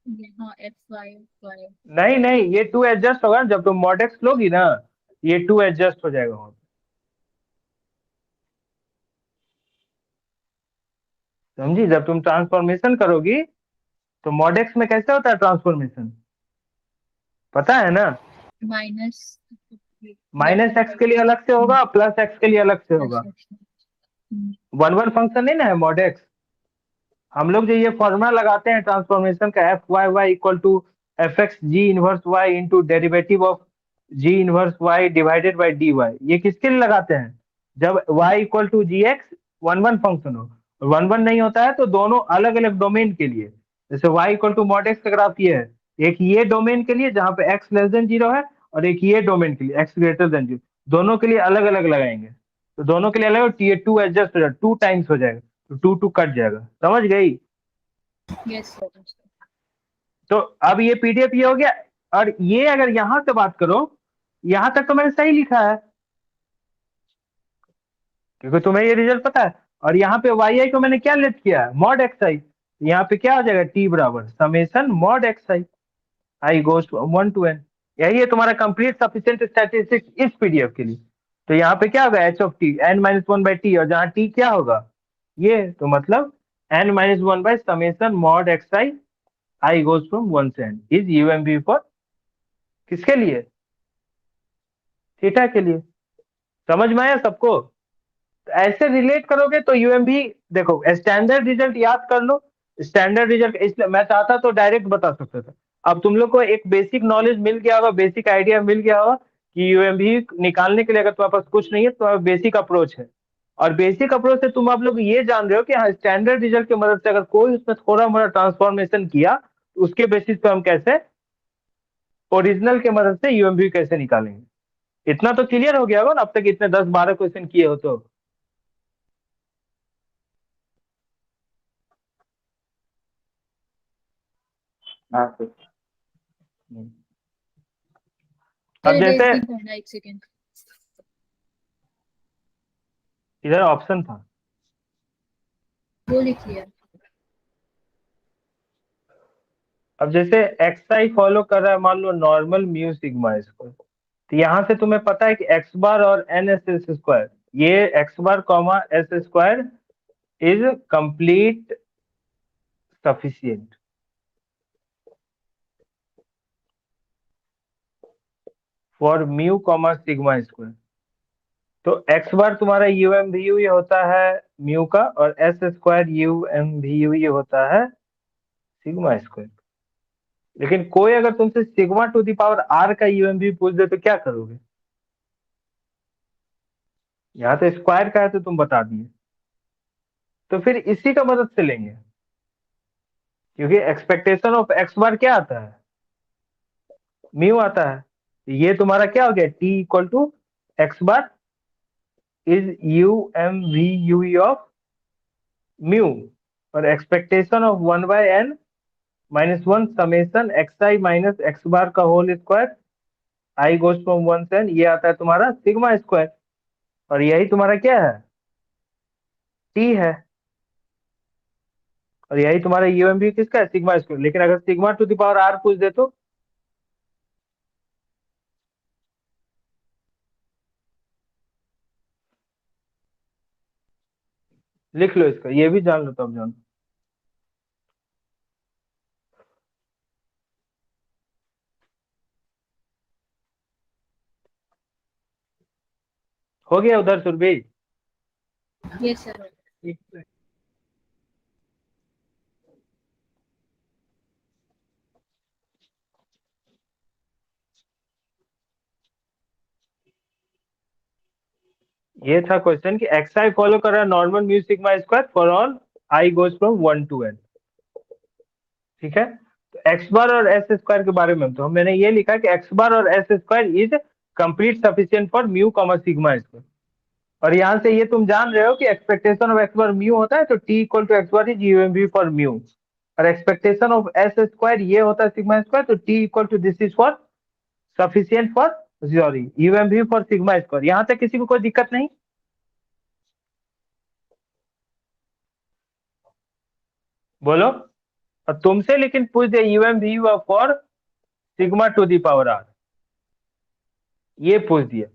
यहाँ एक्स वाई वाई। नहीं नहीं, ये 2 एडजस्ट होगा जब तुम मॉड एक्स लोगी ना, ये 2 एडजस्ट हो जाएगा वहां पे। समझी? जब तुम ट्रांसफॉर्मेशन करोगी तो मॉड एक्स में कैसे होता है ट्रांसफॉर्मेशन, पता है ना? माइनस माइनस एक्स के लिए अलग से होगा, प्लस एक्स के लिए अलग से होगा। वन वन फंक्शन नहीं ना है मॉड एक्स। हम लोग जो ये फॉर्मूला लगाते हैं ट्रांसफॉर्मेशन का, F Y Y equal to F X G inverse Y into derivative of G inverse Y divided by D Y, ये किसके लिए लगाते हैं? जब y equal to G X one one function हो, वन वन नहीं होता है तो दोनों अलग अलग डोमेन के लिए, जैसे y equal to mod X का ग्राफ ये है, एक ये डोमेन के लिए जहां पे x लेस देन 0 है, और एक ये डोमेन के लिए x ग्रेटर देन 0, दोनों के लिए अलग अलग लगाएंगे। तो दोनों के लिए अलग, ये 2 एडजस्ट हो जाएगा, 2 टाइम्स हो जाएगा, तो 2 2 कट जाएगा। समझ गई? Yes sir. तो अब ये पीडीएफ ये हो गया। और ये अगर यहां से बात करो, यहां तक तो मैंने सही लिखा है क्योंकि तुम्हें ये रिजल्ट पता है। और यहाँ पे वाई आई को मैंने क्या लेट किया है, मॉड एक्स आई, यहाँ पे क्या हो जाएगा टी बराबर summation mod x i, I goes 1 to n। यही है तुम्हारा कंप्लीट सफिशिएंट स्टैटिस्टिक्स इस पीडीएफ के लिए। तो यहाँ पे क्या होगा H of T n minus 1 by T, और जहाँ टी क्या होगा ये, तो मतलब n minus 1 by summation mod x i, I goes from 1 से n इज यूएमवी फॉर किसके लिए, थीटा के लिए। समझ में आया सबको? तो ऐसे रिलेट करोगे तो यूएमवी, देखो स्टैंडर्ड रिजल्ट याद कर लो। स्टैंडर्ड रिजल्ट, इसलिए मैं चाहता तो डायरेक्ट बता सकता था। अब तुम लोग को एक बेसिक नॉलेज मिल गया होगा, बेसिक आइडिया मिल गया होगा कि यूएमवी निकालने के लिए अगर तुम्हारे पास कुछ नहीं है तो बेसिक अप्रोच है। और बेसिक अप्रोच से तुम आप लोग ये जान रहे हो कि हाँ, स्टैंडर्ड रिजल्ट की मदद से अगर कोई उसमें थोड़ा मोड़ा ट्रांसफॉर्मेशन किया तो उसके बेसिस पे हम कैसे ओरिजिनल के मदद से यूएमवी कैसे निकालेंगे। इतना तो क्लियर हो गया होगा ना अब तक, इतने 10-12 क्वेश्चन किए हो तो। हाँ सर। अब इरेज जैसे नहीं करना, एक सेकेंड। इधर ऑप्शन था, वो लिख लिया। अब जैसे एक्स आई फॉलो कर रहा है मान लो नॉर्मल म्यू सिग्मा स्क्वायर, तो यहाँ से तुम्हें पता है कि एक्स बार और एन एस एस स्क्वायर, ये x bar comma S square is complete sufficient for mu comma sigma square. तो एक्स बार तुम्हारा यू एम वी यू ये होता है म्यू का, और S square U M V U ये होता है सिग्मा स्क्वायर। लेकिन कोई अगर तुमसे sigma to the power R का यू एम वी पूछ दे तो क्या करोगे? यहाँ तो स्क्वायर का है तो तुम बता दिए, तो फिर इसी का मदद से लेंगे, क्योंकि एक्सपेक्टेशन ऑफ एक्स बार क्या आता है, म्यू आता है। ये तुम्हारा क्या हो गया, t equal to x bar is U M V U of mu, और expectation of 1/n -1 summation x i minus x bar का whole square i goes from 1 से n, ये आता है तुम्हारा सिग्मा स्क्वायर। और यही तुम्हारा क्या है, टी है। और यही तुम्हारा यूएमवी किसका है, सिग्मा स्क्वायर। लेकिन अगर sigma to the power R पूछ दे तो लिख लो इसका, ये भी जान लो तब जान। हो गया उधर सुरभि? Yes sir. ये था क्वेश्चन कि एक्स आई फॉलो कर रहा है normal mu sigma square for all I goes from 1 to n। ठीक है, तो एक्स बार और एस स्क्वायर के बारे में तो मैंने ये लिखा कि एक्स बार और S square is complete sufficient for mu comma sigma square. और यहाँ से ये तुम जान रहे हो कि expectation of x bar mu होता है तो t equal to x bar is UMV for mu, और एक्सपेक्टेशन ऑफ एस स्क्वायर ये होता है सिग्मा स्क्वायर, तो t equal to this is for sufficient for sorry UMV for sigma square. यहाँ तक किसी को कोई दिक्कत नहीं? बोलो। और तुमसे लेकिन पूछ दे UMV for sigma to the power are, ये पूछ दिया।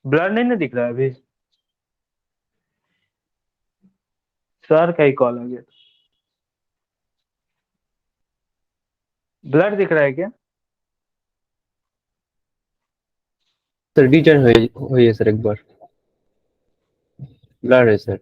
ब्लर नहीं ना दिख रहा है अभी? सर का ही कॉल आ गया। ब्लर दिख रहा है क्या? सर रीजन हुई है सर एक बार, ब्लर है सर।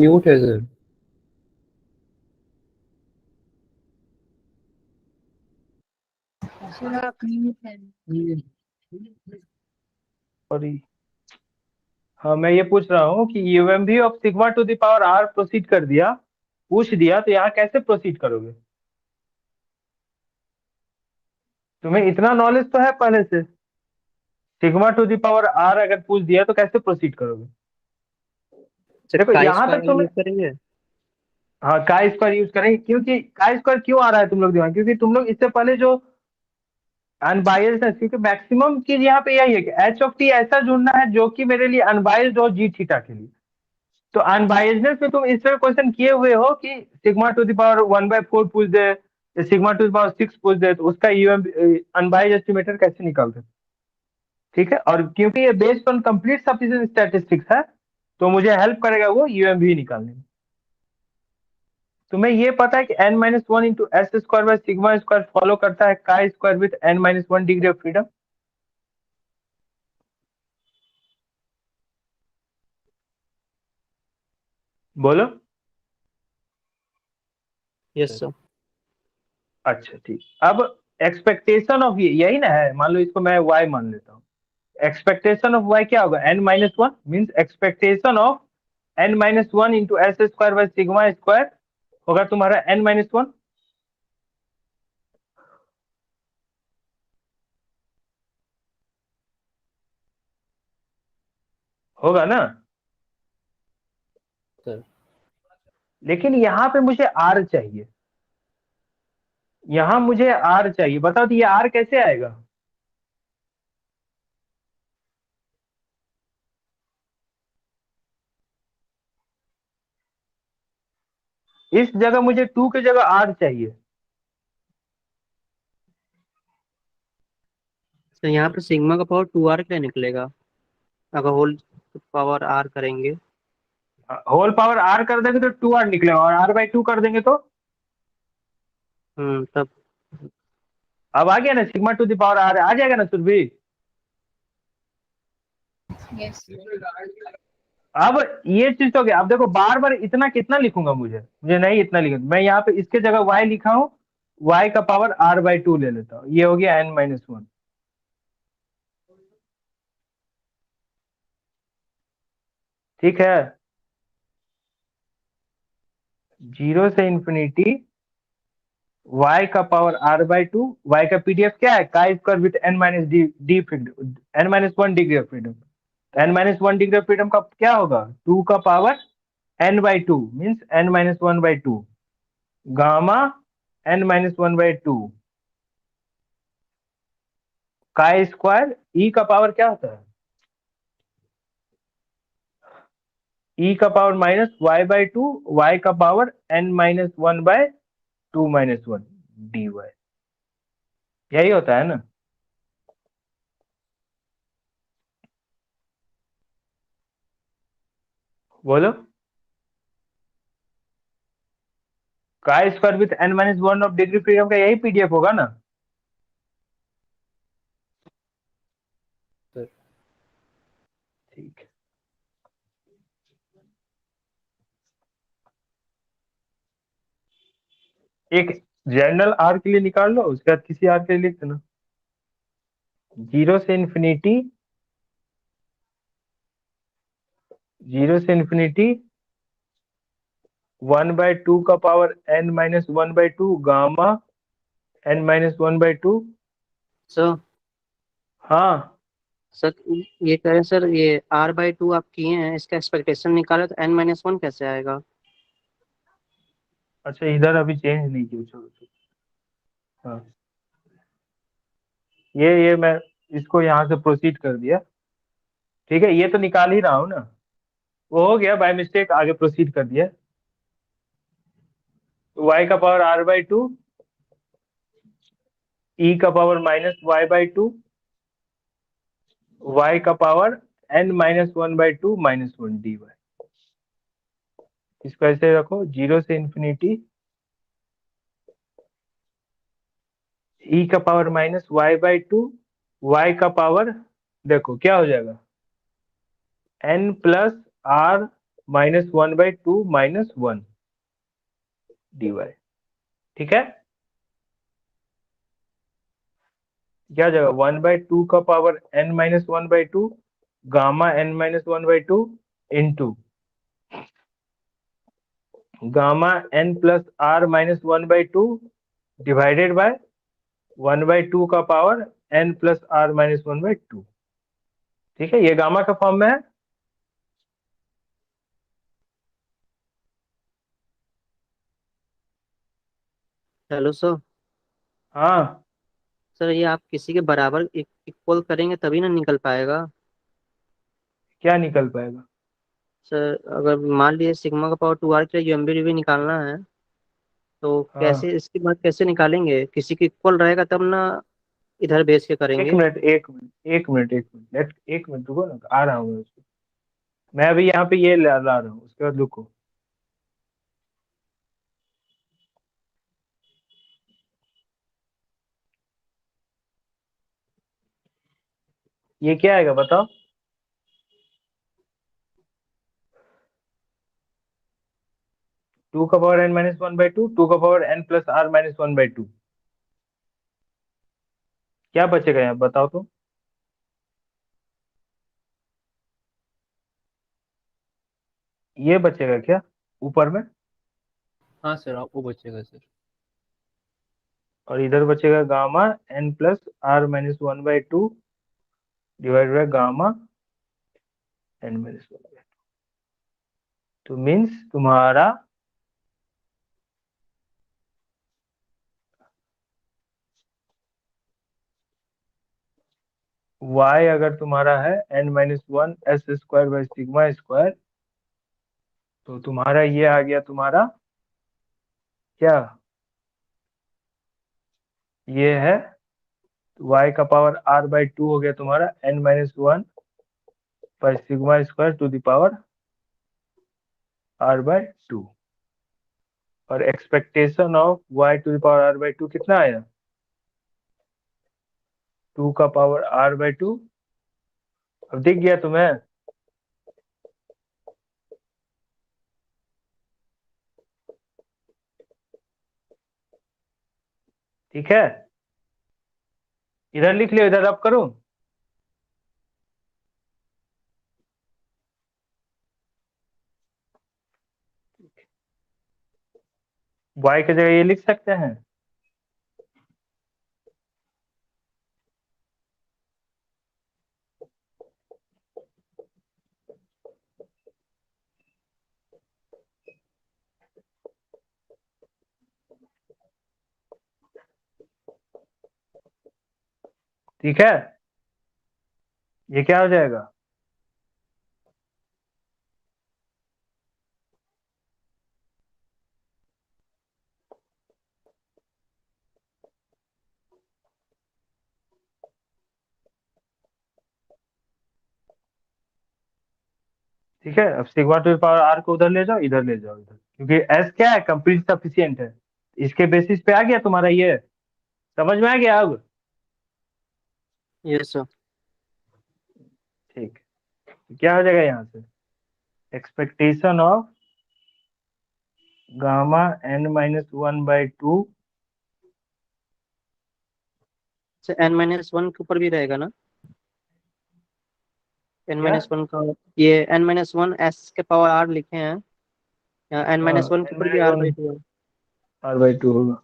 म्यूट है सर। सॉरी, हाँ मैं ये पूछ रहा हूँ कि UMV of sigma to the power r proceed कर दिया, पूछ दिया, तो यहाँ कैसे प्रोसीड करोगे? तुम्हें इतना नॉलेज तो है पहले से, sigma to the power R अगर पूछ दिया तो कैसे प्रोसीड करोगे? सर देखो काई यहाँ तक स्क्वायर तुम्हें, यूज करेंगे। हाँ काई स्क्वायर यूज करेंगे, क्योंकि काई स्क्वायर क्यों आ रहा है तुम लोग दिमाग, क्योंकि तुम लोग इससे पहले जो अनबायस्ड है, क्योंकि मैक्सिमम चीज यहाँ पे यही है कि एच ऑफ टी ऐसा ढूंढना है जो कि मेरे लिए अनबायस्ड हो जी थीटा के लिए। तो अनबायसनेस में तुम इस तरह क्वेश्चन किए हुए हो कि सिग्मा टू द पावर 1/4 पूछ दे, सिग्मा टू द पावर 6 पूछ दे, तो उसका यूएम अनबायस्ड एस्टिमेटर कैसे निकालते? ठीक है, और क्योंकि ये based on complete sufficient statistics है, तो मुझे हेल्प करेगा वो यूएमवी निकालने में। तुम्हें ये पता है कि n minus one into S square by sigma square follow करता है chi square with n minus one degree of freedom. बोलो। Yes sir. अच्छा ठीक, अब एक्सपेक्टेशन ऑफ ये यही ना है, मान लो इसको मैं y मान लेता हूँ, एक्सपेक्टेशन ऑफ y क्या होगा? n minus one means expectation of n minus one into S square by sigma square होगा तुम्हारा n माइनस वन। होगा ना? सर लेकिन यहाँ पे मुझे r चाहिए, यहाँ मुझे r चाहिए, बताओ तो ये r कैसे आएगा? इस जगह मुझे 2 की जगह r चाहिए। तो यहाँ पे सिग्मा का पावर 2r क्या निकलेगा अगर होल पावर r करेंगे? होल पावर r कर देंगे तो 2r निकलेगा, और r/2 कर देंगे तो तब अब आ गया ना, sigma to the power r आ जाएगा ना सुरभि? यस। अब ये चीज तो गया। अब देखो बार बार इतना कितना लिखूंगा, मुझे नहीं इतना लिखूंगा, मैं यहाँ पे इसके जगह y लिखा हूँ, y का पावर r/2 ले लेता हूँ, ये हो गया n माइनस वन। ठीक है, 0 से इंफिनिटी y का पावर r/2, y का पीडीएफ क्या है? Chi square with n minus D freedom, n minus one degree of freedom. n minus one degree of freedom का क्या होगा? 2 का power n/2 means n minus one by two, gamma n minus one by two, chi square e का पावर क्या होता है? ई का पावर माइनस y/2, y का power n minus one by two minus one dy, यही होता है ना? बोलो। काई square with n minus one of degree freedom का यही पीडीएफ होगा ना? सर ठीक है, एक जनरल आर के लिए निकाल लो, उसके बाद किसी आर के लिए लिख देना। 0 से इंफिनिटी, 0 से इंफिनिटी 1/2 का power n minus one by two, gamma n minus one by to. Sir हाँ सर ये कह रहे हैं सर, ये r/2 आप किए हैं, इसका एक्सपेक्टेशन निकाले तो n माइनस वन कैसे आएगा? अच्छा, इधर अभी चेंज नहीं किया, छोड़ो छोड़ो। हाँ, ये मैं इसको यहाँ से प्रोसीड कर दिया। ठीक है, ये तो निकाल ही रहा हूँ ना, वो हो गया बाय मिस्टेक, आगे प्रोसीड कर दिया। y का पावर r/2, e का पावर माइनस y/2, y का power n minus one by two minus one dy। इसको ऐसे रखो, 0 से इंफिनिटी ई का power minus Y by two, Y का पावर देखो क्या हो जाएगा, N plus R minus one by two minus one D Y. ठीक है, क्या हो जाएगा, वन बाई टू का power N minus one by two gamma N minus one by two into gamma N plus R minus one by two divided by one by two का power N plus R minus one by two. ठीक है, ये गामा का फॉर्म में है। Hello sir. हाँ, सर ये आप किसी के बराबर इक्वल करेंगे तभी ना निकल पाएगा। क्या निकल पाएगा? सर अगर मान लीजिए सिग्मा का पावर टू आर के लिए यूएमबी भी निकालना है तो हाँ, कैसे, इसके बाद कैसे निकालेंगे? किसी के इक्वल रहेगा तब ना इधर भेज के एक करेंगे। मिनट एक मिनट एक मिनट एक मिनट एक मिनट रुको ना, आ रहा हूँ मैं उसको। मैं अभी यहाँ पे ये ला रहा हूँ, उसके बाद रुको। ये क्या आएगा बताओ? टू का power N minus one by two, two का power N plus R minus one by two, क्या बचेगा यहाँ बताओ तो? ये बचेगा क्या ऊपर में? हाँ सर, आपको बचेगा सर। और इधर बचेगा gamma N plus R minus one by two divide by gamma N minus one by, तो मीन्स तुम्हारा y अगर तुम्हारा है n minus one S square by sigma square, तो तुम्हारा ये आ गया तुम्हारा क्या, ये है y का पावर r बाई टू हो गया तुम्हारा n minus one by sigma square to the power r by two. और expectation of y to the power r by two कितना आया, टू का पावर r बाई टू। अब दिख गया तुम्हें? ठीक है, इधर लिख लियो, इधर अब करूं? y की जगह ये लिख सकते हैं। ठीक है, ये क्या हो जाएगा, ठीक है। अब sigma to the power R को उधर ले जाओ, इधर ले जाओ इधर, क्योंकि एस क्या है, कंप्लीट सफिशियंट है। इसके बेसिस पे आ गया तुम्हारा, ये समझ में आ गया अब? Yes sir. ठीक, तो क्या हो जाएगा यहाँ से, expectation of gamma N minus one by two, N minus one के ऊपर भी रहेगा ना? एन क्या, माइनस वन का, ये एन माइनस वन एस के पावर आर लिखे हैं, यहाँ एन हाँ माइनस वन के एन ऊपर भी minus R one by two है। आर बाई टू होगा।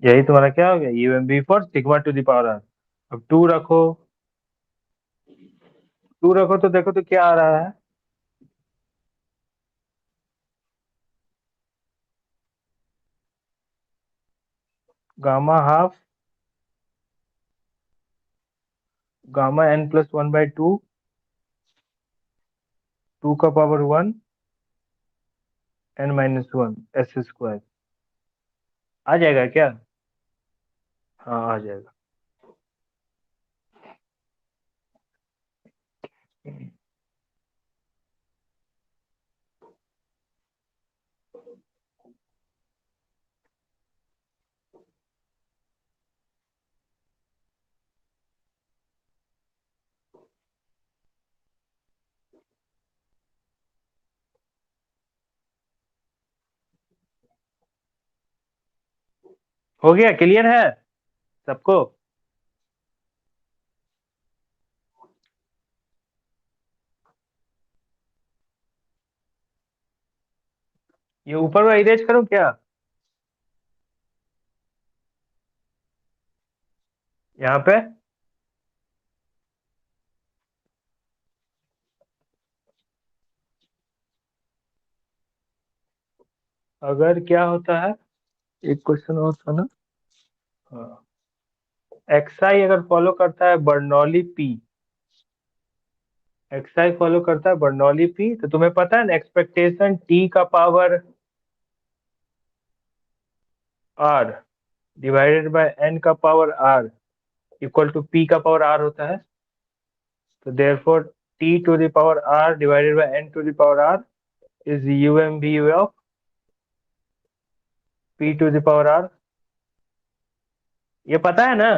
यही तुम्हारा क्या हो गया, UMB for sigma to the power R. अब टू रखो, टू रखो तो देखो तो क्या आ रहा है, gamma half gamma N plus one by two 2 का पावर 1 n-1 s स्क्वायर आ जाएगा क्या? हाँ आ जाएगा। हो गया, क्लियर है सबको? ये ऊपर वाला इरेज करूं क्या? यहाँ पे अगर क्या होता है, एक क्वेश्चन और था ना। हाँ, एक्सआई अगर फॉलो करता है बर्नौली पी, एक्सआई फॉलो करता है बर्नौली पी, तो तुम्हें पता है ना एक्सपेक्टेशन टी का power R divided by N का power R equal to P का पावर आर होता है। तो therefore T to the power R divided by N to the power are is UMV of P to the power are. ये पता है ना,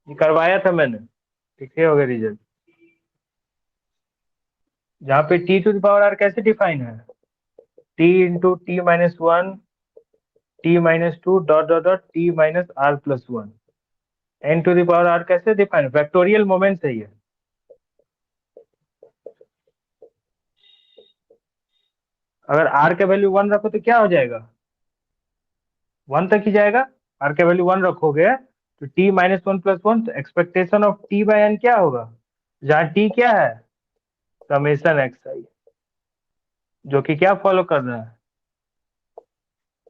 ये करवाया था मैंने, ठीक है? होगा रिजल्ट जहाँ पे T to the power R कैसे डिफाइन है, T into T minus one T minus two dot dot dot T minus R plus one. N to the power R कैसे डिफाइन, फैक्टोरियल मोमेंट सही है। अगर आर के वैल्यू 1 रखो तो क्या हो जाएगा, 1 तक ही जाएगा। आर के वैल्यू 1 रखोगे तो T minus one plus one, तो expectation of T by N क्या होगा, जहाँ टी क्या है, समेशन एक्स आई, जो कि क्या फॉलो कर रहा है,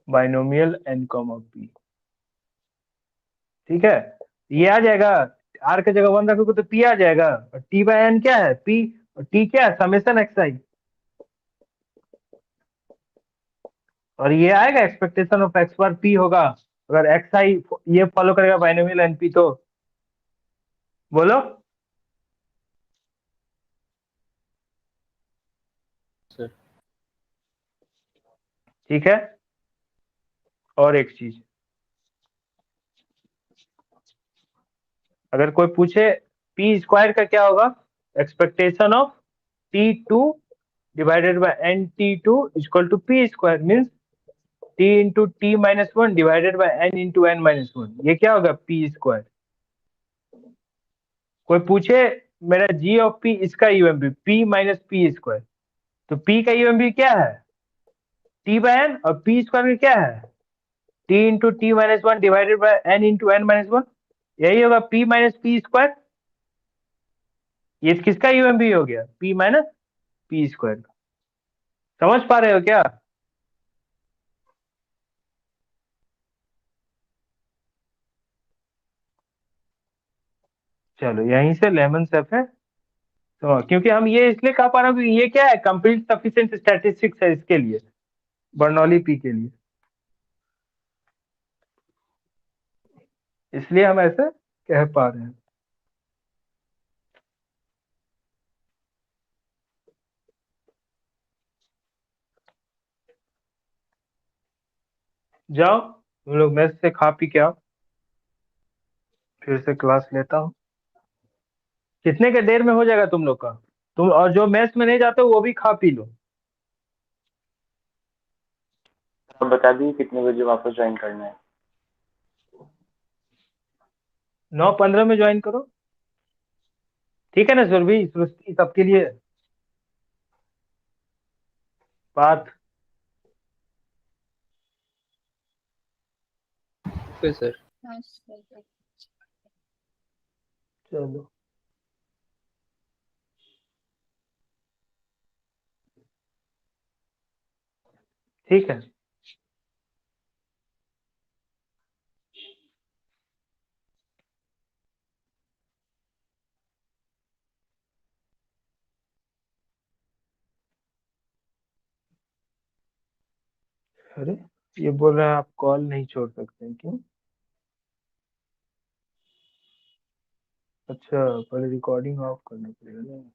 बाइनोमियल एन कॉमा पी। ठीक है, ये आ जाएगा। आर के जगह 1 रखोगे तो पी आ जाएगा, और टी बाई एन क्या है, पी, और टी क्या है, समेशन एक्स आई। और ये आएगा expectation of x bar P होगा, अगर एक्स आई ये फॉलो करेगा बाइनोमियल एनपी तो। बोलो। सर ठीक है, और एक चीज, अगर कोई पूछे पी स्क्वायर का क्या होगा, expectation of T two divided by N T two equal to P square, means T into T minus one divided by N into N minus one. ये क्या होगा, पी स्क्वायर। कोई पूछे मेरा जी ऑफ पी, इसका UMB P minus P square, तो पी का यूएमबी क्या है, टी बाय एन, और पी स्क्वायर का क्या है, T into T minus one divided by N into N minus one. यही होगा पी माइनस पी स्क्वायर। ये किसका यूएमबी हो गया, पी माइनस पी स्क्वायर। समझ पा रहे हो क्या? चलो यहीं से लेमन सेफ है। तो क्योंकि हम ये इसलिए कह पा रहे हैं कि ये क्या है, कंप्लीट सफिशिएंट स्टैटिस्टिक्स है इसके लिए, बर्नौली पी के लिए, इसलिए हम ऐसे कह पा रहे हैं। जाओ तुम लोग मेस से खा पी के आओ, फिर से क्लास लेता हूँ। कितने के देर में हो जाएगा तुम लोग का? तुम और जो मेस में नहीं जाते हो वो भी खा पी लो। आप बता दीजिए कितने बजे वापस ज्वाइन करना है। 9:15 में ज्वाइन करो, ठीक है ना सुरभि, सृष्टि, सबके लिए बात। Okay sir. हाँ, सही। चलो ठीक है। अरे ये बोल रहा है आप कॉल नहीं छोड़ सकते हैं, क्यों? अच्छा, पहले रिकॉर्डिंग ऑफ करना पड़ेगा ना।